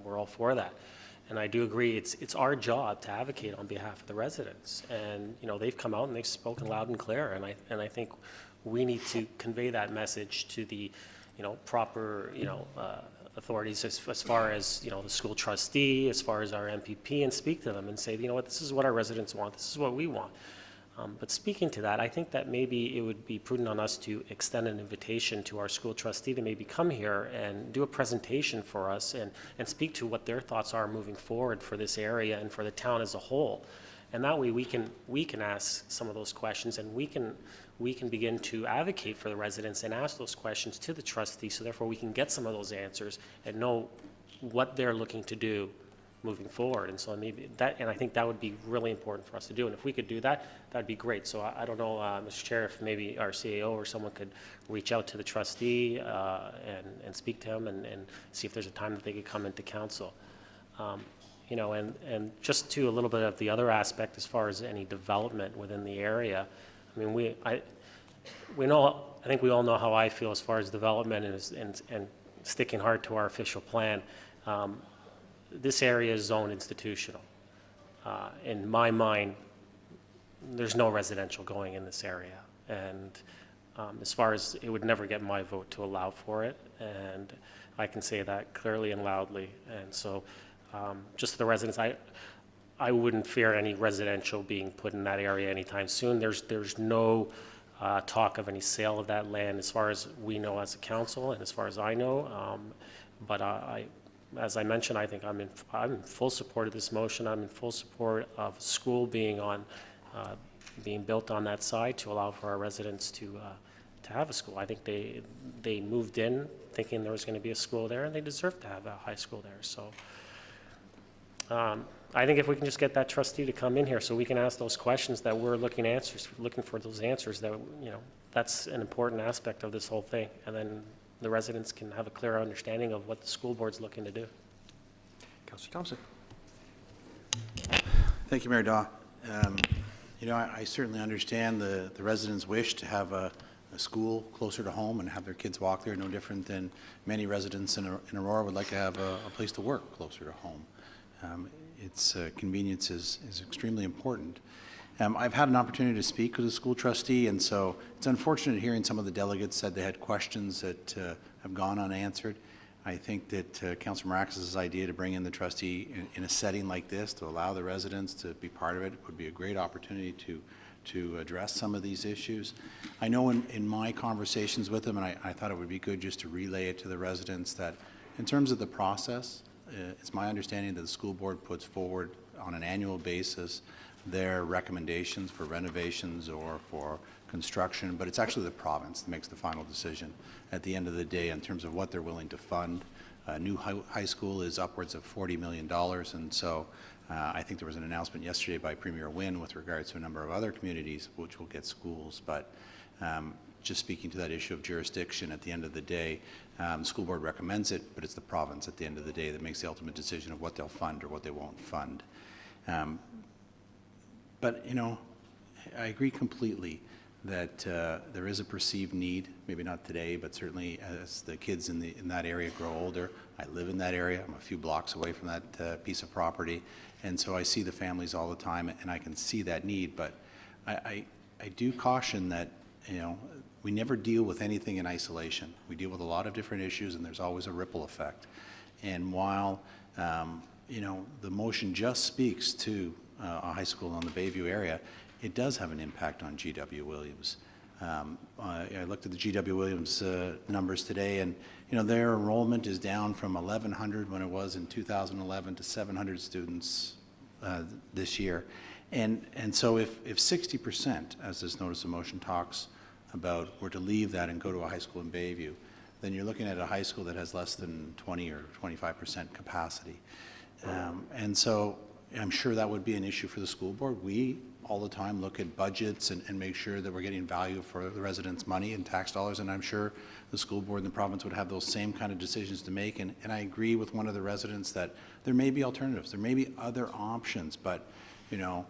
we're all for that. And I do agree, it's our job to advocate on behalf of the residents. And they've come out and they've spoken loud and clear, and I think we need to convey that message to the proper authorities as far as the school trustee, as far as our MPP, and speak to them and say, this is what our residents want, this is what we want. But speaking to that, I think that maybe it would be prudent on us to extend an invitation to our school trustee to maybe come here and do a presentation for us and speak to what their thoughts are moving forward for this area and for the town as a whole. And that way we can ask some of those questions, and we can begin to advocate for the residents and ask those questions to the trustee, so therefore we can get some of those answers and know what they're looking to do moving forward. And so maybe that, and I think that would be really important for us to do. And if we could do that, that'd be great. So I don't know, Mr. Chair, if maybe our CAO or someone could reach out to the trustee and speak to him and see if there's a time that they could come into council. And just to a little bit of the other aspect as far as any development within the area. I mean, I think we all know how I feel as far as development and sticking hard to our official plan. This area is zoned institutional. In my mind, there's no residential going in this area. And as far as it would never get my vote to allow for it. And I can say that clearly and loudly. And so just to the residents, I wouldn't fear any residential being put in that area anytime soon. There's no talk of any sale of that land as far as we know as a council and as far as I know. But as I mentioned, I think I'm in full support of this motion. I'm in full support of school being on being built on that side to allow for our residents to have a school. I think they moved in thinking there was going to be a school there, and they deserve to have a high school there. So I think if we can just get that trustee to come in here so we can ask those questions that we're looking for those answers, that, you know, that's an important aspect of this whole thing. And then the residents can have a clearer understanding of what the school board's looking to do. Councillor Thompson. Thank you, Mayor Daw. You know, I certainly understand the residents' wish to have a school closer to home and have their kids walk there, no different than many residents in Aurora would like to have a place to work closer to home. Its convenience is extremely important. I've had an opportunity to speak with a school trustee, and so it's unfortunate hearing some of the delegates said they had questions that have gone unanswered. I think that Councillor Marax's idea to bring in the trustee in a setting like this to allow the residents to be part of it would be a great opportunity to address some of these issues. I know in my conversations with them, and I thought it would be good just to relay it to the residents, that in terms of the process, it's my understanding that the school board puts forward on an annual basis their recommendations for renovations or for construction, but it's actually the province that makes the final decision at the end of the day in terms of what they're willing to fund. A new high school is upwards of $40 million, and so I think there was an announcement yesterday by Premier Wynne with regards to a number of other communities which will get schools, but just speaking to that issue of jurisdiction, at the end of the day, the school board recommends it, but it's the province at the end of the day that makes the ultimate decision of what they'll fund or what they won't fund. But, you know, I agree completely that there is a perceived need, maybe not today, but certainly as the kids in that area grow older. I live in that area. I'm a few blocks away from that piece of property, and so I see the families all the time, and I can see that need. But I do caution that, you know, we never deal with anything in isolation. We deal with a lot of different issues, and there's always a ripple effect. And while, you know, the motion just speaks to a high school in the Bayview area, it does have an impact on G.W. Williams. I looked at the G.W. Williams numbers today, and you know, their enrollment is down from 1,100 when it was in 2011 to 700 students this year. And so if 60%, as this notice of motion talks about, were to leave that and go to a high school in Bayview, then you're looking at a high school that has less than 20 or 25% capacity. And so I'm sure that would be an issue for the school board. We all the time look at budgets and make sure that we're getting value for the residents' money and tax dollars, and I'm sure the school board and the province would have those same kind of decisions to make. And I agree with one of the residents that there may be alternatives, there may be other options, but you know,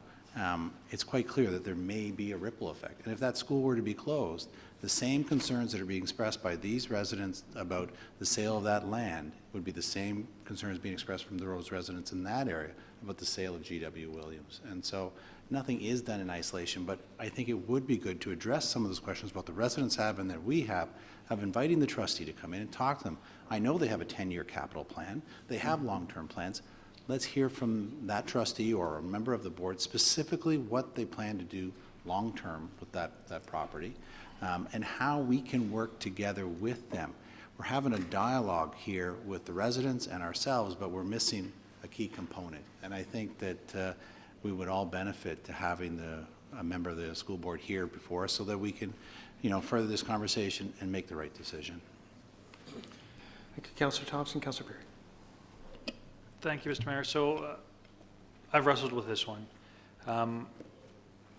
it's quite clear that there may be a ripple effect. And if that school were to be closed, the same concerns that are being expressed by these residents about the sale of that land would be the same concerns being expressed from those residents in that area about the sale of G.W. Williams. And so nothing is done in isolation, but I think it would be good to address some of those questions both the residents have and that we have inviting the trustee to come in and talk to them. I know they have a 10-year capital plan. They have long-term plans. Let's hear from that trustee or a member of the board specifically what they plan to do long-term with that property, and how we can work together with them. We're having a dialogue here with the residents and ourselves, but we're missing a key component. And I think that we would all benefit to having a member of the school board here before us so that we can, you know, further this conversation and make the right decision. Thank you, Councillor Thompson. Councillor Perry. Thank you, Mr. Mayor. So I've wrestled with this one.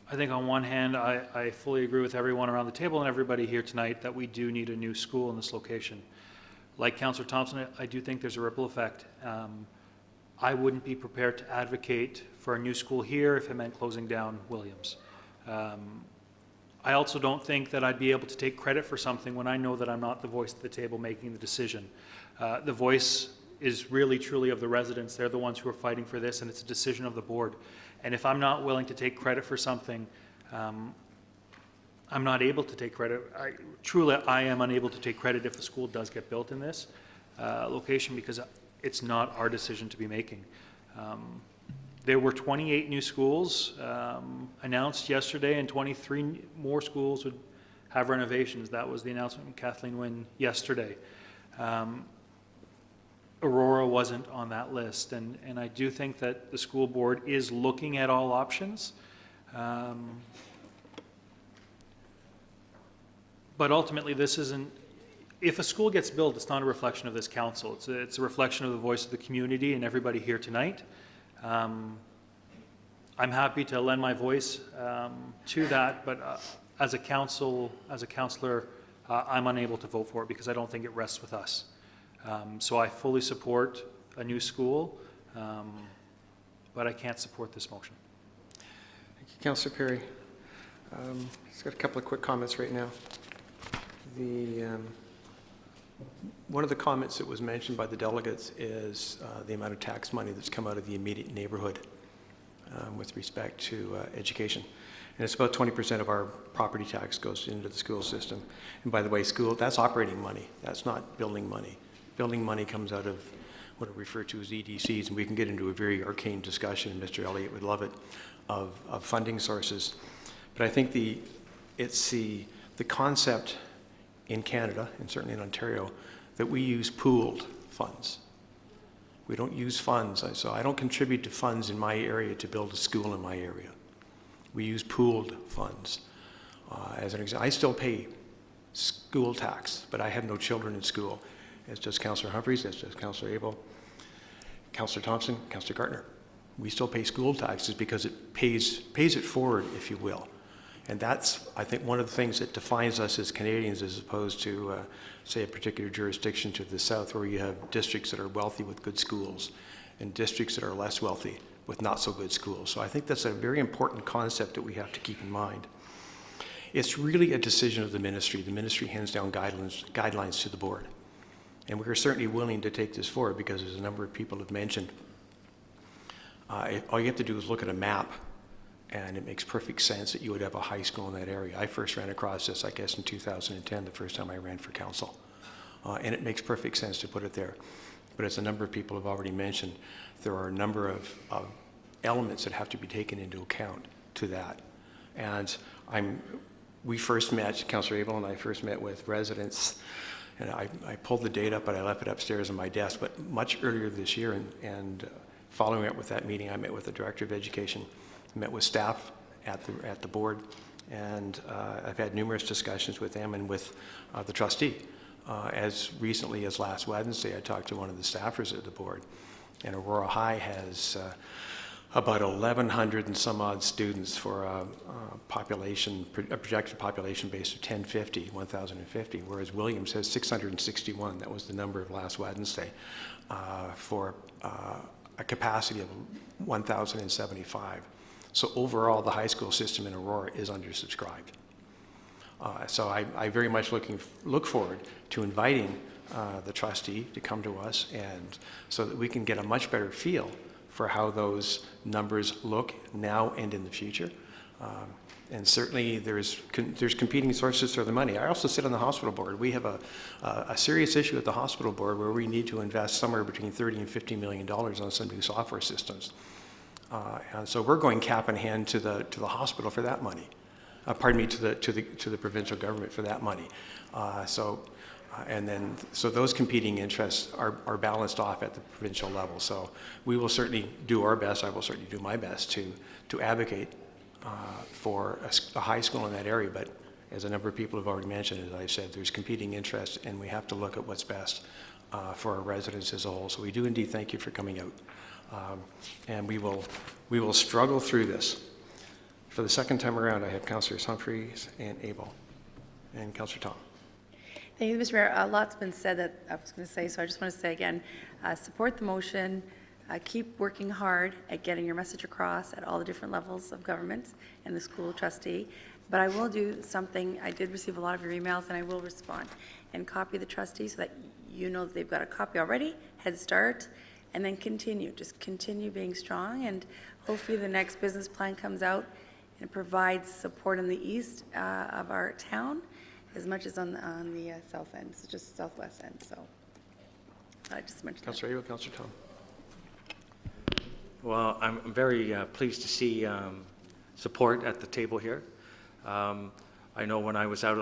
I think on one hand, I fully agree with everyone around the table and everybody here tonight that we do need a new school in this location. Like Councillor Thompson, I do think there's a ripple effect. I wouldn't be prepared to advocate for a new school here if it meant closing down Williams. I also don't think that I'd be able to take credit for something when I know that I'm not the voice at the table making the decision. The voice is really truly of the residents. They're the ones who are fighting for this, and it's a decision of the board. And if I'm not willing to take credit for something, I'm not able to take credit. I am unable to take credit if a school does get built in this location, because it's not our decision to be making. There were 28 new schools announced yesterday, and 23 more schools would have renovations. That was the announcement from Kathleen Wynne yesterday. Aurora wasn't on that list, and I do think that the school board is looking at all options. But ultimately, this isn't, if a school gets built, it's not a reflection of this council. It's a reflection of the voice of the community and everybody here tonight. I'm happy to lend my voice to that, but as a councillor, I'm unable to vote for it because I don't think it rests with us. So I fully support a new school, but I can't support this motion. Thank you, Councillor Perry. Just got a couple of quick comments right now. One of the comments that was mentioned by the delegates is the amount of tax money that's come out of the immediate neighborhood with respect to education. And it's about 20% of our property tax goes into the school system. And by the way, that's operating money. That's not building money. Building money comes out of what are referred to as EDCs, and we can get into a very arcane discussion, and Mr. Elliott would love it, of funding sources. But I think it's the concept in Canada, and certainly in Ontario, that we use pooled funds. We don't use funds, so I don't contribute to funds in my area to build a school in my area. We use pooled funds. As an example, I still pay school tax, but I have no children in school. It's just Councillor Humphreys, it's just Councillor Abel, Councillor Thompson, Councillor Gartner. We still pay school taxes because it pays it forward, if you will. And that's, I think, one of the things that defines us as Canadians as opposed to, say, a particular jurisdiction to the south where you have districts that are wealthy with good schools and districts that are less wealthy with not so good schools. So I think that's a very important concept that we have to keep in mind. It's really a decision of the ministry. The ministry hands down guidelines to the board. And we're certainly willing to take this forward because, as a number of people have mentioned, all you have to do is look at a map and it makes perfect sense that you would have a high school in that area. I first ran across this, I guess, in 2010, the first time I ran for council. And it makes perfect sense to put it there. But as a number of people have already mentioned, there are a number of elements that have to be taken into account to that. And we first met, Councillor Abel and I first met with residents, and I pulled the date up, but I left it upstairs on my desk. But much earlier this year, and following up with that meeting, I met with the Director of Education, met with staff at the board, and I've had numerous discussions with them and with the trustee. As recently as last Wednesday, I talked to one of the staffers at the board, and Aurora High has about 1,100 and some odd students for a projected population base of 1,050, whereas Williams has 661. That was the number of last Wednesday for a capacity of 1,075. So overall, the high school system in Aurora is undersubscribed. So I very much look forward to inviting the trustee to come to us, and so that we can get a much better feel for how those numbers look now and in the future. And certainly there's competing sources for the money. I also sit on the hospital board. We have a serious issue at the hospital board where we need to invest somewhere between $30 and $50 million on some new software systems. And so we're going cap in hand to the hospital for that money. Pardon me, to the provincial government for that money. So those competing interests are balanced off at the provincial level. So we will certainly do our best. I will certainly do my best to advocate for a high school in that area. But as a number of people have already mentioned, as I said, there's competing interests, and we have to look at what's best for our residents as a whole. So we do indeed thank you for coming out, and we will struggle through this. For the second time around, I have Councillors Humphreys and Abel, and Councillor Tom. Thank you, Mr. Mayor. A lot's been said that I was going to say, so I just want to say again, support the motion, keep working hard at getting your message across at all the different levels of government and the school trustee. But I will do something. I did receive a lot of your emails, and I will respond and copy the trustee so that you know that they've got a copy already, head start, and then continue. Just continue being strong, and hopefully the next business plan comes out and it provides support in the east of our town as much as on the south end, so just southwest end. So I just mentioned Councillor Abel, Councillor Tom. Well, I'm very pleased to see support at the table here. I know when I was out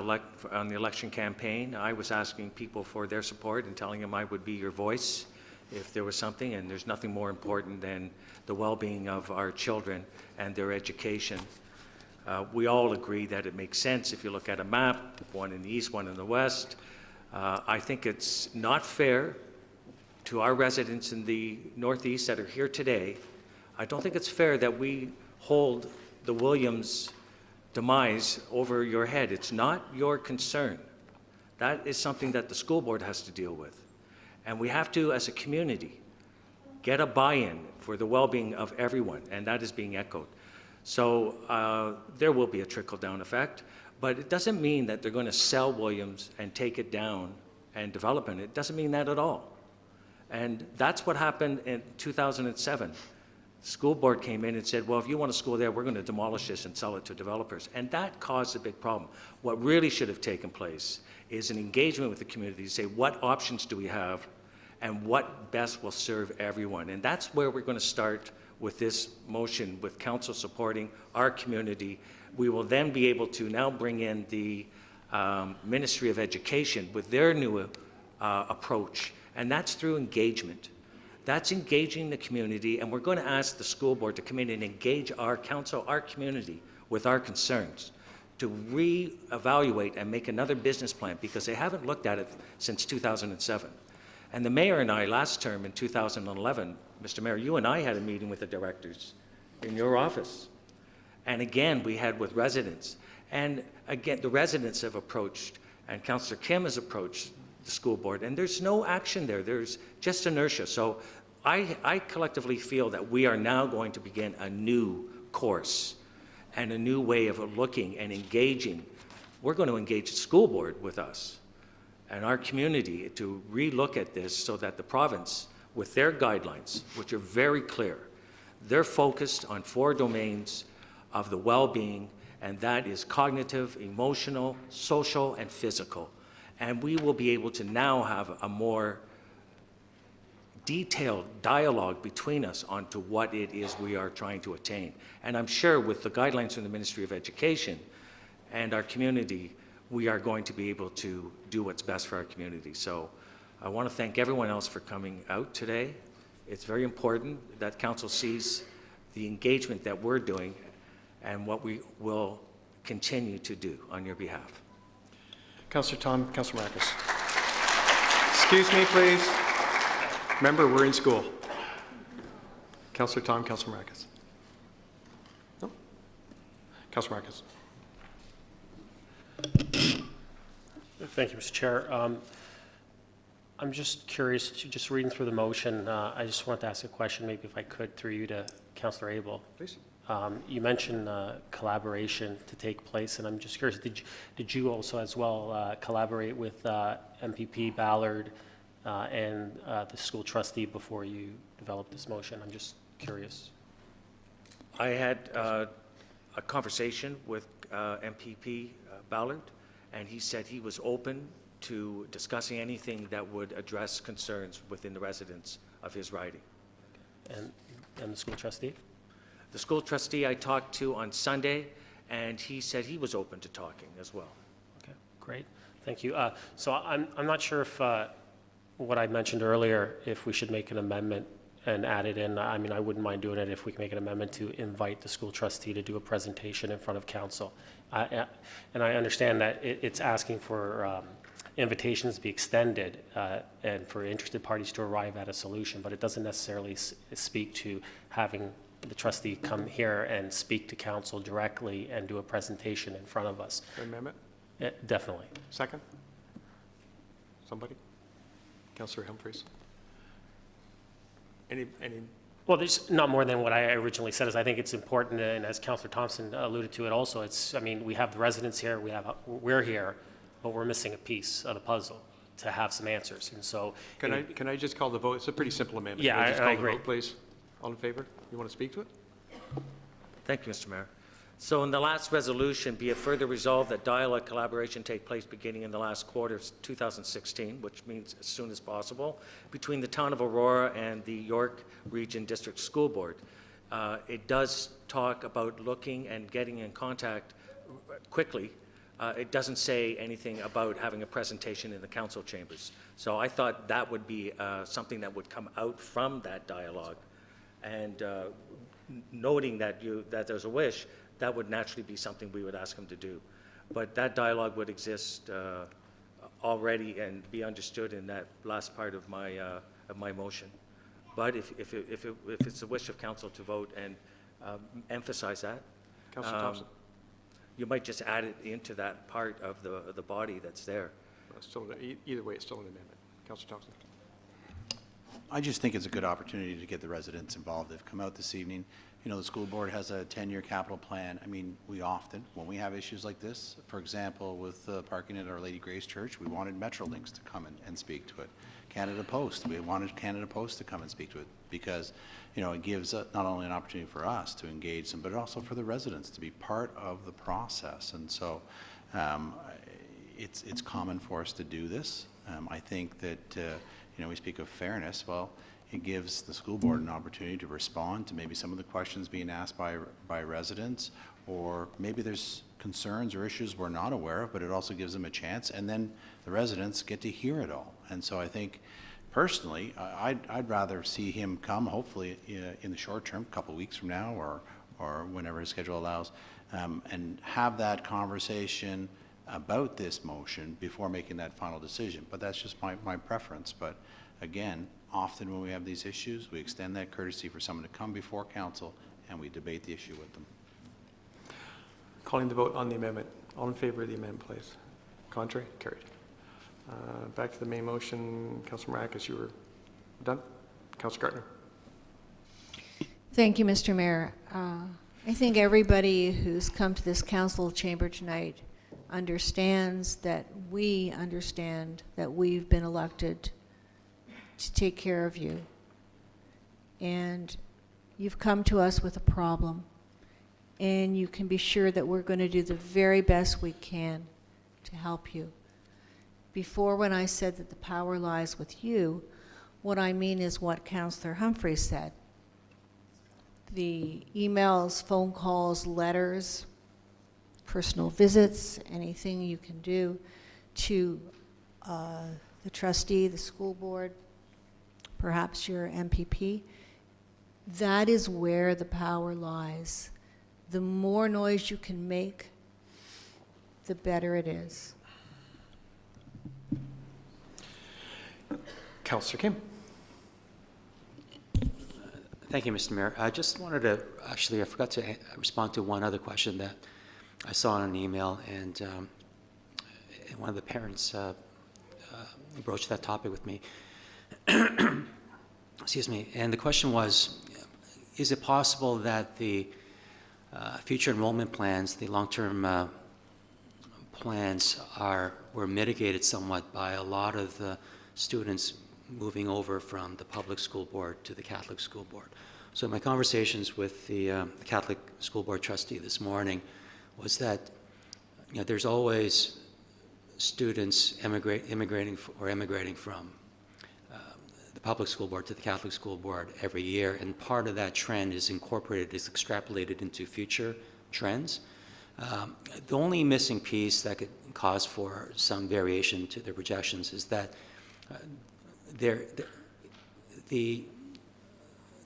on the election campaign, I was asking people for their support and telling them I would be your voice if there was something, and there's nothing more important than the well-being of our children and their education. We all agree that it makes sense if you look at a map, one in the east, one in the west. I think it's not fair to our residents in the Northeast that are here today. I don't think it's fair that we hold the Williams demise over your head. It's not your concern. That is something that the school board has to deal with. And we have to, as a community, get a buy-in for the well-being of everyone, and that is being echoed. So there will be a trickle-down effect, but it doesn't mean that they're going to sell Williams and take it down and develop it. It doesn't mean that at all. And that's what happened in 2007. The school board came in and said, well, if you want a school there, we're going to demolish this and sell it to developers. And that caused a big problem. What really should have taken place is an engagement with the community to say, what options do we have and what best will serve everyone? And that's where we're going to start with this motion, with council supporting our community. We will then be able to now bring in the Ministry of Education with their new approach, and that's through engagement. That's engaging the community, and we're going to ask the school board to come in and engage our council, our community, with our concerns, to reevaluate and make another business plan, because they haven't looked at it since 2007. And the mayor and I, last term in 2011, Mr. Mayor, you and I had a meeting with the directors in your office. And again, we had with residents. And again, the residents have approached, and Councillor Kim has approached the school board, and there's no action there. There's just inertia. So I collectively feel that we are now going to begin a new course and a new way of looking and engaging. We're going to engage the school board with us and our community to relook at this so that the province, with their guidelines, which are very clear, they're focused on 4 domains of the well-being, and that is cognitive, emotional, social, and physical. And we will be able to now have a more detailed dialogue between us onto what it is we are trying to attain. And I'm sure with the guidelines from the Ministry of Education and our community, we are going to be able to do what's best for our community. So I want to thank everyone else for coming out today. It's very important that council sees the engagement that we're doing and what we will continue to do on your behalf. Councillor Tom, Councillor Marcus. Excuse me, please. Remember, we're in school. Councillor Tom, Councillor Marcus. No? Councillor Marcus. Thank you, Mr. Chair. I'm just curious, just reading through the motion, I just wanted to ask a question, maybe if I could, through you to Councillor Abel. Please. You mentioned collaboration to take place, and I'm just curious, did you also as well collaborate with MPP Ballard and the school trustee before you developed this motion? I'm just curious. I had a conversation with MPP Ballard, and he said he was open to discussing anything that would address concerns within the residents of his riding. And the school trustee? The school trustee I talked to on Sunday, and he said he was open to talking as well. Okay, great. Thank you. So I'm not sure if what I mentioned earlier, if we should make an amendment and add it in. I mean, I wouldn't mind doing it if we can make an amendment to invite the school trustee to do a presentation in front of council. And I understand that it's asking for invitations to be extended and for interested parties to arrive at a solution, but it doesn't necessarily speak to having the trustee come here and speak to council directly and do a presentation in front of us. Amendment? Definitely. Second? Somebody? Councillor Humphreys. Any? Well, there's not more than what I originally said. Is I think it's important, and as Councillor Thompson alluded to it also, I mean, we have the residents here, we're here, but we're missing a piece of the puzzle to have some answers. And so, Can I just call the vote? It's a pretty simple amendment. Yeah, Can just I call agree. The vote, please. All in favor? You want to speak to it? Thank you, Mr. Mayor. So in the last resolution, be it further resolved that dialogue collaboration take place beginning in the last quarter of 2016, which means as soon as possible, between the town of Aurora and the York Region District School Board. It does talk about looking and getting in contact quickly. It doesn't say anything about having a presentation in the council chambers. So I thought that would be something that would come out from that dialogue. And noting that there's a wish, that would naturally be something we would ask him to do. But that dialogue would exist already and be understood in that last part of my motion. But if it's the wish of council to vote and emphasize that, Councillor Thompson? you might just add it into that part of the body that's there. Either way, it's still an amendment. Councillor Thompson? I just think it's a good opportunity to get the residents involved. They've come out this evening. You know, the school board has a 10-year capital plan. I mean, we often, when we have issues like this, for example, with parking at Our Lady Grace Church, we wanted Metrolinx to come and speak to it. Canada Post, we wanted Canada Post to come and speak to it because, you know, it gives not only an opportunity for us to engage them, but also for the residents to be part of the process. And so it's common for us to do this. I think that, you know, we speak of fairness. Well, it gives the school board an opportunity to respond to maybe some of the questions being asked by residents, or maybe there's concerns or issues we're not aware of, but it also gives them a chance, and then the residents get to hear it all. And so I think, personally, I'd rather see him come, hopefully in the short term, a couple of weeks from now, or whenever his schedule allows, and have that conversation about this motion before making that final decision. But that's just my preference. But again, often when we have these issues, we extend that courtesy for someone to come before council and we debate the issue with them. Calling the vote on the amendment. All in favor of the amendment, please. Contrary? Carried. Back to the main motion. Councillor Maracus, you were done? Councillor Gartner? Thank you, Mr. Mayor. I think everybody who's come to this council chamber tonight understands that we understand that we've been elected to take care of you. And you've come to us with a problem. And you can be sure that we're going to do the very best we can to help you. Before, when I said that the power lies with you, what I mean is what Councillor Humphrey said. The emails, phone calls, letters, personal visits, anything you can do to the trustee, the school board, perhaps your MPP, that is where the power lies. The more noise you can make, the better it is. Councillor Kim? Thank you, Mr. Mayor. I just wanted to, actually, I forgot to respond to one other question that I saw in an email, and one of the parents broached that topic with me. Excuse me. And the question was, is it possible that the future enrollment plans, the long-term plans were mitigated somewhat by a lot of the students moving over from the public school board to the Catholic school board? So my conversations with the Catholic school board trustee this morning was that, you know, there's always students immigrating from the public school board to the Catholic school board every year, and part of that trend is extrapolated into future trends. The only missing piece that could cause for some variation to the projections is that the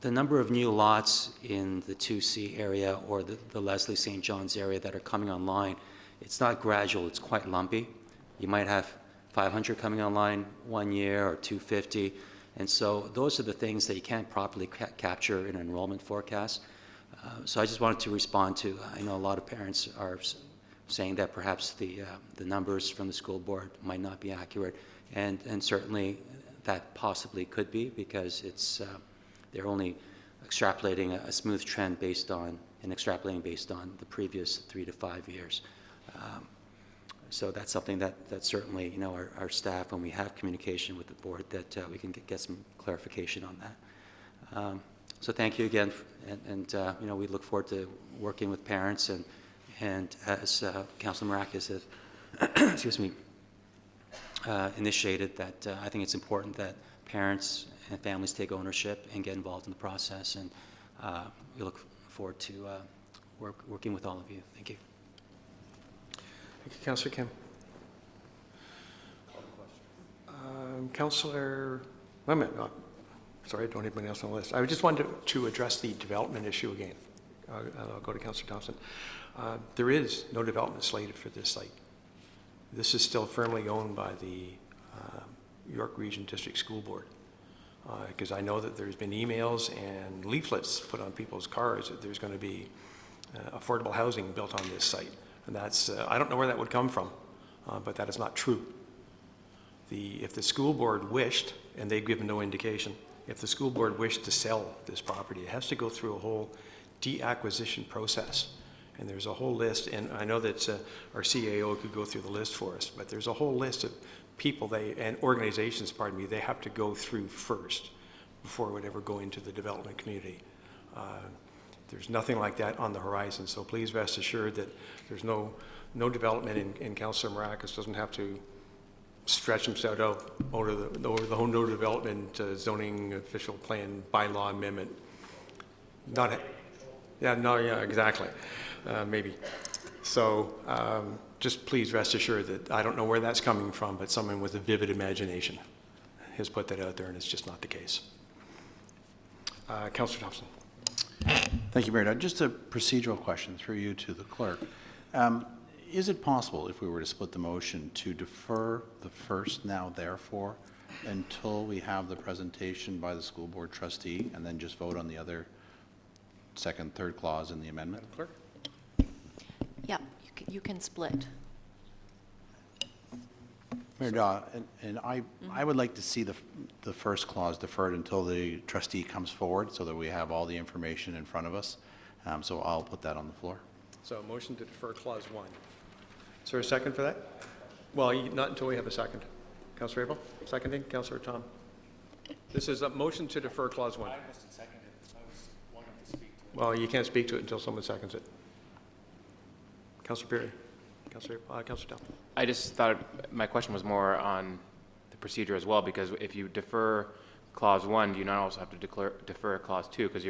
number of new lots in the 2C area or the Leslie St. John's area that are coming online, it's not gradual, it's quite lumpy. You might have 500 coming online one year or 250. And so those are the things that you can't properly capture in an enrollment forecast. So I just wanted to respond to, I know a lot of parents are saying that perhaps the numbers from the school board might not be accurate. And certainly that possibly could be, because they're only extrapolating a smooth trend based on the previous 3 to 5 years. So that's something that certainly, you know, our staff, when we have communication with the board, that we can get some clarification on that. So thank you again, and you know, we look forward to working with parents, and as Councilor Maracus has excuse me, initiated, that I think it's important that parents and families take ownership and get involved in the process, and we look forward to working with all of you. Thank you. Thank you, Councillor Kim. Councillor, wait a minute, sorry, I don't have anyone else on the list. I just wanted to address the development issue again. I'll go to Councillor Thompson. There is no development slated for this site. This is still firmly owned by the York Region District School Board. Because I know that there's been emails and leaflets put on people's cars that there's going to be affordable housing built on this site. And that's, I don't know where that would come from, but that is not true. If the school board wished, and they've given no indication, if the school board wished to sell this property, it has to go through a whole deacquisition process. And there's a whole list, and I know that our CAO could go through the list for us, but there's a whole list of people and organizations, pardon me, they have to go through first before it would ever go into the development community. There's nothing like that on the horizon, so please rest assured that there's no development in Councillor Maracas doesn't have to stretch himself out over the whole no development zoning official plan bylaw amendment. Yeah, exactly, maybe. So just please rest assured that I don't know where that's coming from, but someone with a vivid imagination has put that out there, and it's just not the case. Councillor Thompson. Thank you, Mayor. Just a procedural question through you to the clerk. Is it possible, if we were to split the motion, to defer the first now therefore until we have the presentation by the school board trustee and then just vote on the other second, third clause in the amendment? Clerk? Yeah, you can split. Mayor Daw, and I would like to see the first clause deferred until the trustee comes forward so that we have all the information in front of us. So I'll put that on the floor. So a motion to defer clause 1. Is there a second for that? Well, not until we have a second. Councillor Abel, seconding. Councillor Tom. This is a motion to defer clause 1. I wasn't seconded. I was wanting to speak to it. Well, you can't speak to it until someone seconds it. Councillor Perry. Councillor Tom. I just thought my question was more on the procedure as well, because if you defer clause 1, do you not also have to defer clause 2? Because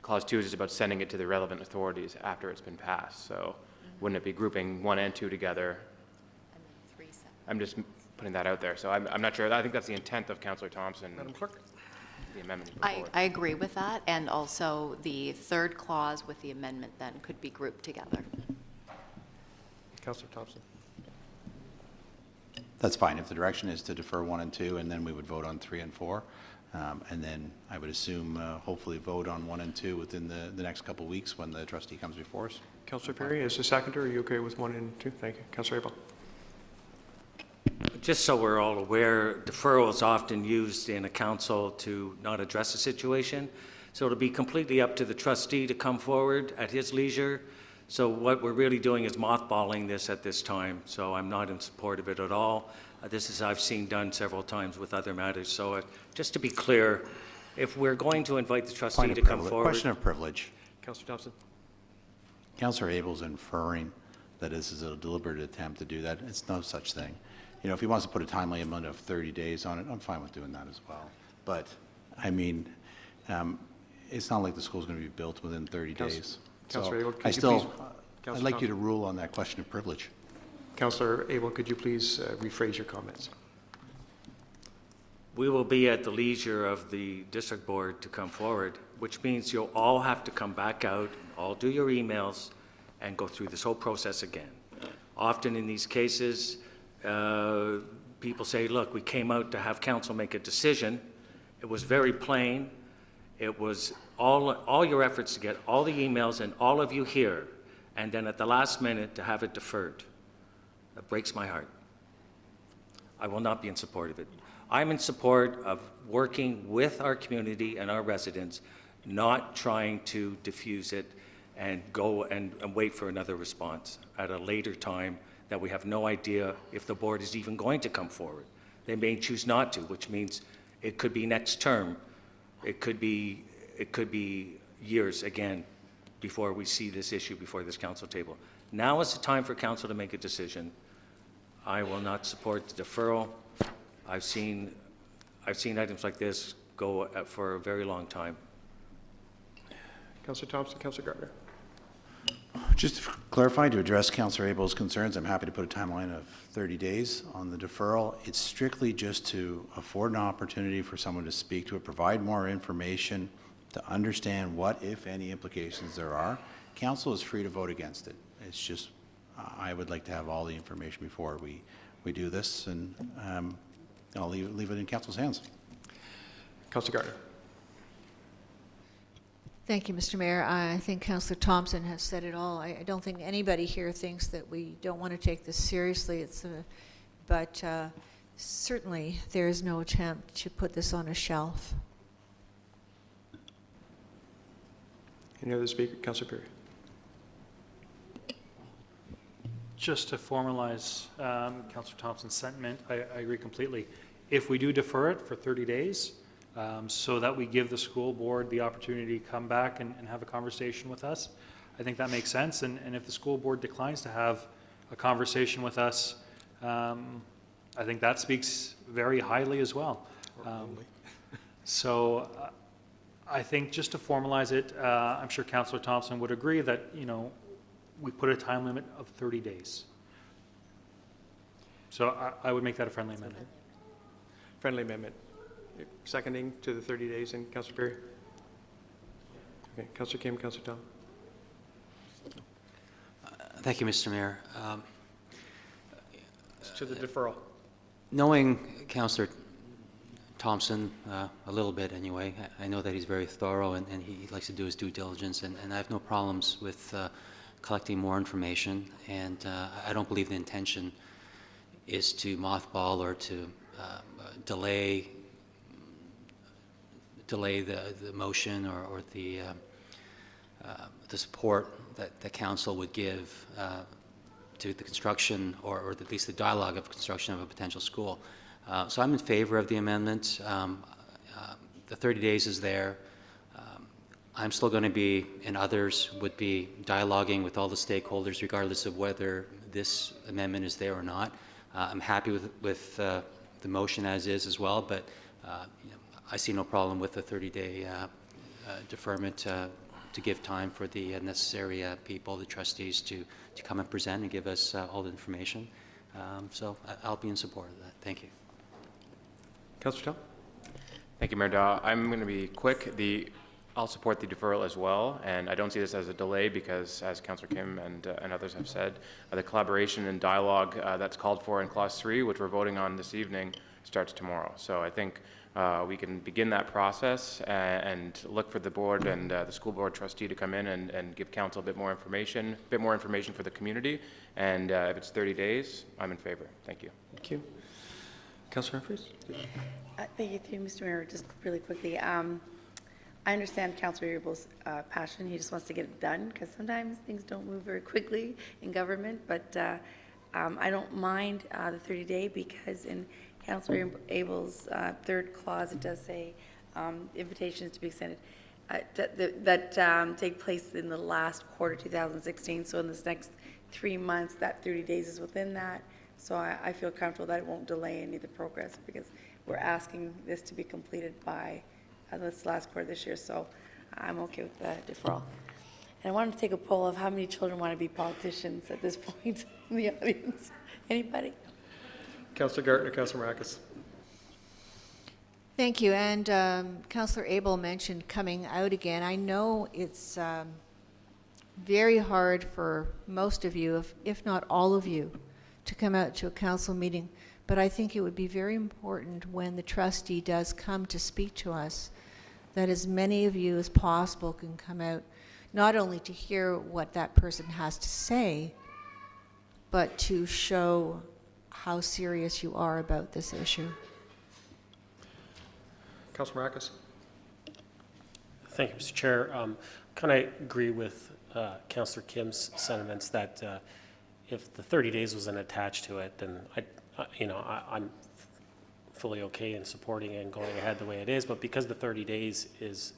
clause 2 is just about sending it to the relevant authorities after it's been passed. So wouldn't it be grouping 1 and 2 together? And then 3 separate. I'm just putting that out there. So I'm not sure. I think that's the intent of Councillor Thompson. Madam Clerk. The amendment you put forward. I agree with that, and also the third clause with the amendment then could be grouped together. Councillor Thompson. That's fine. If the direction is to defer 1 and 2, and then we would vote on 3 and 4. And then I would assume hopefully vote on 1 and 2 within the next couple of weeks when the trustee comes before us. Councillor Perry, as a seconder, are you okay with 1 and 2? Thank you. Councillor Abel. Just so we're all aware, deferral is often used in a council to not address a situation. So it'll be completely up to the trustee to come forward at his leisure. So what we're really doing is mothballing this at this time. So I'm not in support of it at all. This is I've seen done several times with other matters. So just to be clear, if we're going to invite the trustee to come forward. Question of privilege. Councillor Thompson. Councillor Abel's inferring that this is a deliberate attempt to do that. It's no such thing. You know, if he wants to put a time limit of 30 days on it, I'm fine with doing that as well. But, I mean, it's not like the school's going to be built within 30 days. Councillor Abel, could I you still, please- I'd Councillor like you to Thompson. rule on that question of privilege. Councillor Abel, could you please rephrase your comments? We will be at the leisure of the district board to come forward, which means you'll all have to come back out, all do your emails, and go through this whole process again. Often in these cases, people say, look, we came out to have council make a decision. It was very plain. It was all your efforts to get all the emails and all of you here, and then at the last minute to have it deferred. That breaks my heart. I will not be in support of it. I'm in support of working with our community and our residents, not trying to diffuse it and go and wait for another response at a later time that we have no idea if the board is even going to come forward. They may choose not to, which means it could be next term. It could be years again before we see this issue before this council table. Now is the time for council to make a decision. I will not support the deferral. I've seen items like this go for a very long time. Councillor Thompson, Councillor Gardner. Just to clarify, to address Councillor Abel's concerns, I'm happy to put a timeline of 30 days on the deferral. It's strictly just to afford an opportunity for someone to speak to it, provide more information, to understand what, if any, implications there are. Council is free to vote against it. It's just, I would like to have all the information before we do this, and I'll leave it in council's hands. Councilor Gardner. Thank you, Mr. Mayor. I think Councillor Thompson has said it all. I don't think anybody here thinks that we don't want to take this seriously. But certainly there is no attempt to put this on a shelf. Any other speaker? Councilor Perry. Just to formalize Councillor Thompson's sentiment, I agree completely. If we do defer it for 30 days, so that we give the school board the opportunity to come back and have a conversation with us, I think that makes sense. And if the school board declines to have a conversation with us, I think that speaks very highly as well. So I think just to formalize it, I'm sure Councillor Thompson would agree that, you know, we put a time limit of 30 days. So I would make that a friendly amendment. Friendly amendment. Seconding to the 30 days, and Councilor Perry? Okay, Councilor Kim, Councilor Tom. Thank you, Mr. Mayor. To the deferral. Knowing Councillor Thompson a little bit anyway, I know that he's very thorough and he likes to do his due diligence, and I have no problems with collecting more information, and I don't believe the intention is to mothball or to delay the motion or the support that the council would give to the construction or at least the dialogue of construction of a potential school. So I'm in favor of the amendment. The 30 days is there. I'm still going to be, and others would be, dialoguing with all the stakeholders regardless of whether this amendment is there or not. I'm happy with the motion as is as well, but you know, I see no problem with the 30-day deferment to give time for the necessary people, the trustees, to come and present and give us all the information. So I'll be in support of that. Thank you. Councilor Tom? Thank you, Mayor Daw. I'm going to be quick. I'll support the deferral as well, and I don't see this as a delay because, as Councillor Kim and others have said, the collaboration and dialogue that's called for in Clause 3, which we're voting on this evening, starts tomorrow. So I think we can begin that process and look for the board and the school board trustee to come in and give council a bit more information for the community. And if it's 30 days, I'm in favor. Thank you. Thank you. Councilor Humphries? Thank you, through Mr. Mayor. Just really quickly, I understand Councilor Abel's passion. He just wants to get it done because sometimes things don't move very quickly in government. But I don't mind the 30-day because in Councilor Abel's third clause, it does say invitations to be extended that take place in the last quarter 2016. So in this next 3 months, that 30 days is within that. So I feel comfortable that it won't delay any of the progress because we're asking this to be completed by this last quarter this year. So I'm okay with the deferral. And I wanted to take a poll of how many children want to be politicians at this point in the audience. Anybody? Councilor Gardner, Councilor Maracus. Thank you. And Councillor Abel mentioned coming out again. I know it's very hard for most of you, if not all of you, to come out to a council meeting. But I think it would be very important when the trustee does come to speak to us that as many of you as possible can come out, not only to hear what that person has to say, but to show how serious you are about this issue. Councilor Maracus. Thank you, Mr. Chair. Kind of agree with Councillor Kim's sentiments that if the 30 days wasn't attached to it, then I'm fully okay in supporting it and going ahead the way it is. But because the 30 days is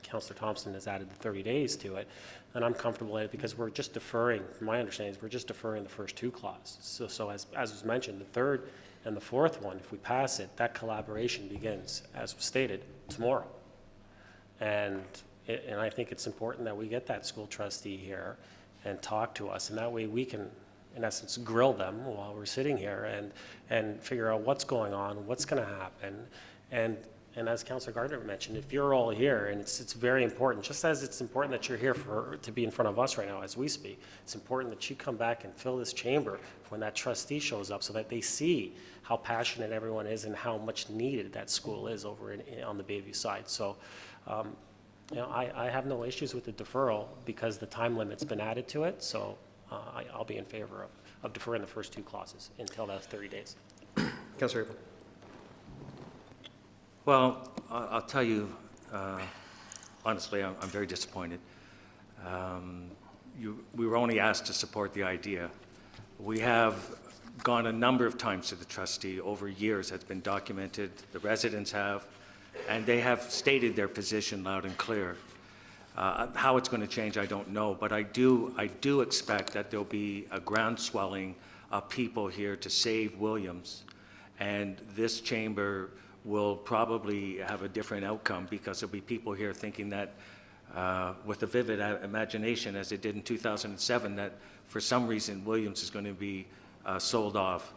Councillor Thompson has added the 30 days to it, and I'm comfortable in it because we're just deferring, from my understanding, is we're just deferring the first two clauses. So as was mentioned, the third and the fourth one, if we pass it, that collaboration begins, as was stated, tomorrow. And I think it's important that we get that school trustee here and talk to us, and that way we can, in essence, grill them while we're sitting here and figure out what's going on, what's going to happen, and And as Councillor Gardner mentioned, if you're all here, and it's very important, just as it's important that you're here to be in front of us right now as we speak, it's important that you come back and fill this chamber when that trustee shows up so that they see how passionate everyone is and how much needed that school is over on the Bayview side. So, you know, I have no issues with the deferral because the time limit's been added to it. So I'll be in favor of deferring the first two clauses until that's 30 days. Councillor Abel. Well, I'll tell you, honestly, I'm very disappointed. We were only asked to support the idea. We have gone a number of times to the trustee over years. That's been documented. The residents have, and they have stated their position loud and clear. How it's going to change, I don't know, but I do expect that there'll be a groundswelling of people here to save Williams, and this chamber will probably have a different outcome because there'll be people here thinking that with a vivid imagination, as it did in 2007, that for some reason Williams is going to be sold off.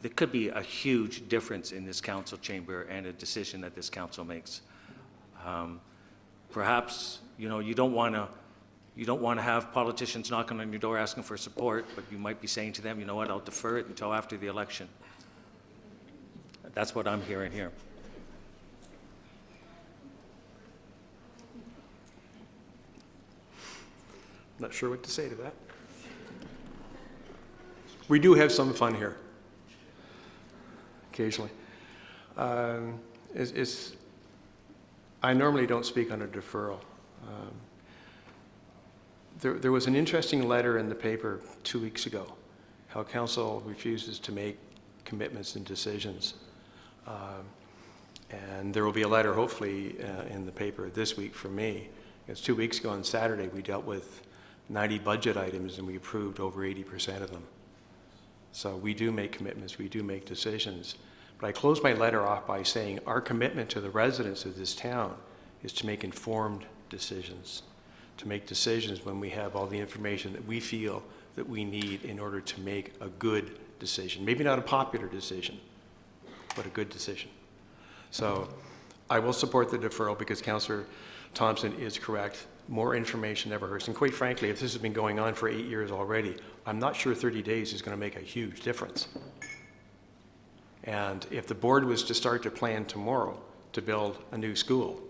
There could be a huge difference in this council chamber and a decision that this council makes. Perhaps, you know, you don't want to have politicians knocking on your door asking for support, but you might be saying to them, you know what, I'll defer it until after the election. That's what I'm hearing here. Not sure what to say to that. We do have some fun here, occasionally. I normally don't speak on a deferral. There was an interesting letter in the paper 2 weeks ago, how council refuses to make commitments and decisions. And there will be a letter, hopefully, in the paper this week from me. It's 2 weeks ago on Saturday, we dealt with 90 budget items and we approved over 80% of them. So we do make commitments, we do make decisions. But I close my letter off by saying our commitment to the residents of this town is to make informed decisions, to make decisions when we have all the information that we feel that we need in order to make a good decision. Maybe not a popular decision, but a good decision. So I will support the deferral because Councillor Thompson is correct. More information never hurts. And quite frankly, if this has been going on for 8 years already, I'm not sure 30 days is going to make a huge difference. And if the board was to start to plan tomorrow to build a new school,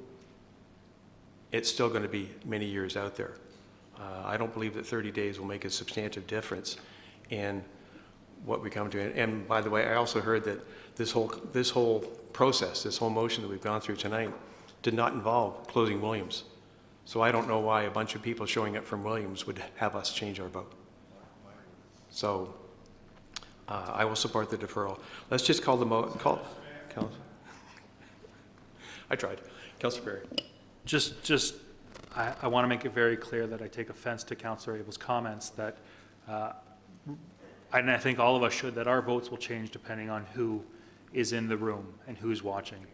it's still going to be many years out there. I don't believe that 30 days will make a substantive difference in what we come to. And by the way, I also heard that this whole process, this whole motion that we've gone through tonight, did not involve closing Williams. So I don't know why a bunch of people showing up from Williams would have us change our vote. So I will support the deferral. Let's just call the I tried. Councillor Perry. I want to make it very clear that I take offense to Councillor Abel's comments that, and I think all of us should, that our votes will change depending on who is in the room and who's watching.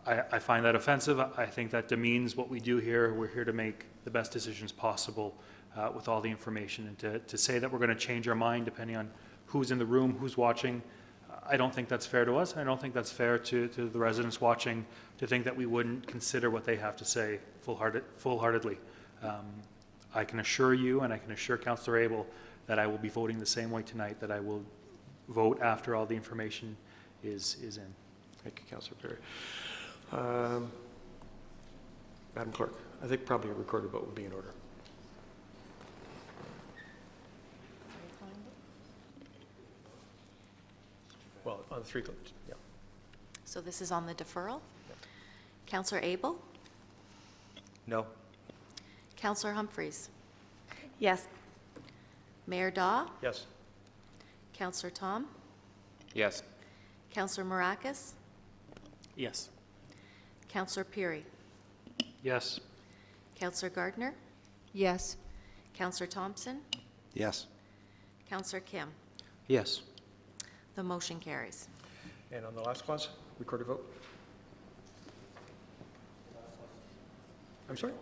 I find that offensive. I think that demeans what we do here. We're here to make the best decisions possible with all the information, and to say that we're going to change our mind depending on who's in the room, who's watching, I don't think that's fair to us. I don't think that's fair to the residents watching to think that we wouldn't consider what they have to say full-heartedly. I can assure you, and I can assure Councillor Abel, that I will be voting the same way tonight, that I will vote after all the information is in. Thank you, Councillor Perry. Madam Clerk, I think probably a recorded vote would be in order. Well, on the three, yeah. So this is on the deferral? Councillor Abel? No? Councillor Humphreys? Yes. Mayor Daw? Yes. Councillor Tom? Yes. Councillor Maracas? Yes. Councillor Peary? Yes. Councillor Gardner? Yes. Councillor Thompson? Yes. Councillor Kim? Yes. The motion carries. And on the last clause, recorded vote? I'm sorry?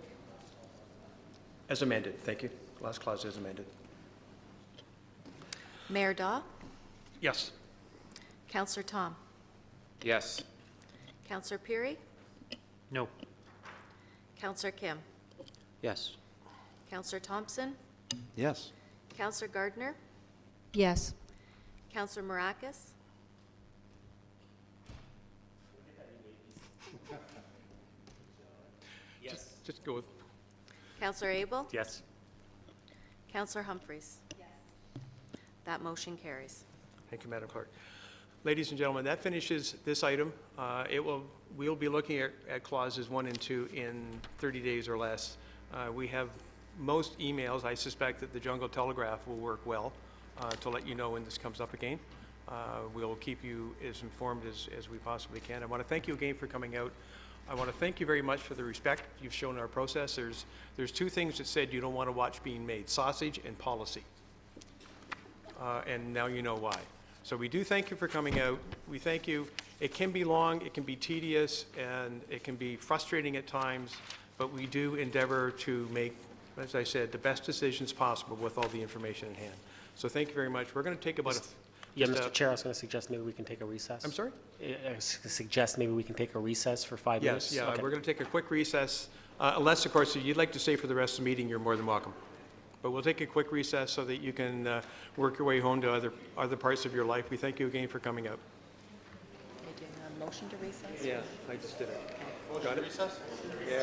As amended, thank you. Last clause is amended. Mayor Daw? Yes. Councillor Tom? Yes. Counselor Peary? No. Counselor Kim? Yes. Counselor Thompson? Yes. Counselor Gardner? Yes. Counselor Maracus? Just go with, Counselor Abel? Yes. Counselor Humphreys? Yes. That motion carries. thank you, Madam Clerk. Ladies and gentlemen, that finishes this item. We'll be looking at clauses 1 and 2 in 30 days or less. We have most emails. I suspect that the Jungle Telegraph will work well to let you know when this comes up again. We'll keep you as informed as we possibly can. I want to thank you again for coming out. I want to thank you very much for the respect you've shown our process. There's 2 things that said you don't want to watch being made: sausage and policy. And now you know why. So we do thank you for coming out. We thank you. It can be long, it can be tedious, and it can be frustrating at times, but we do endeavor to make, as I said, the best decisions possible with all the information in hand. So thank you very much. We're going to take about Yeah, just Mr. Chair, I was going to suggest maybe we can take a recess. I'm sorry? Suggest maybe we can take a recess for 5 minutes? Yes, yeah, Okay. we're going to take a quick recess. Unless, of course, you'd like to stay for the rest of the meeting, you're more than welcome. But we'll take a quick recess so that you can work your way home to other parts of your life. We thank you again for coming out. Are you doing a motion to recess? Yeah, I just did it. Got it? Recess? Yeah.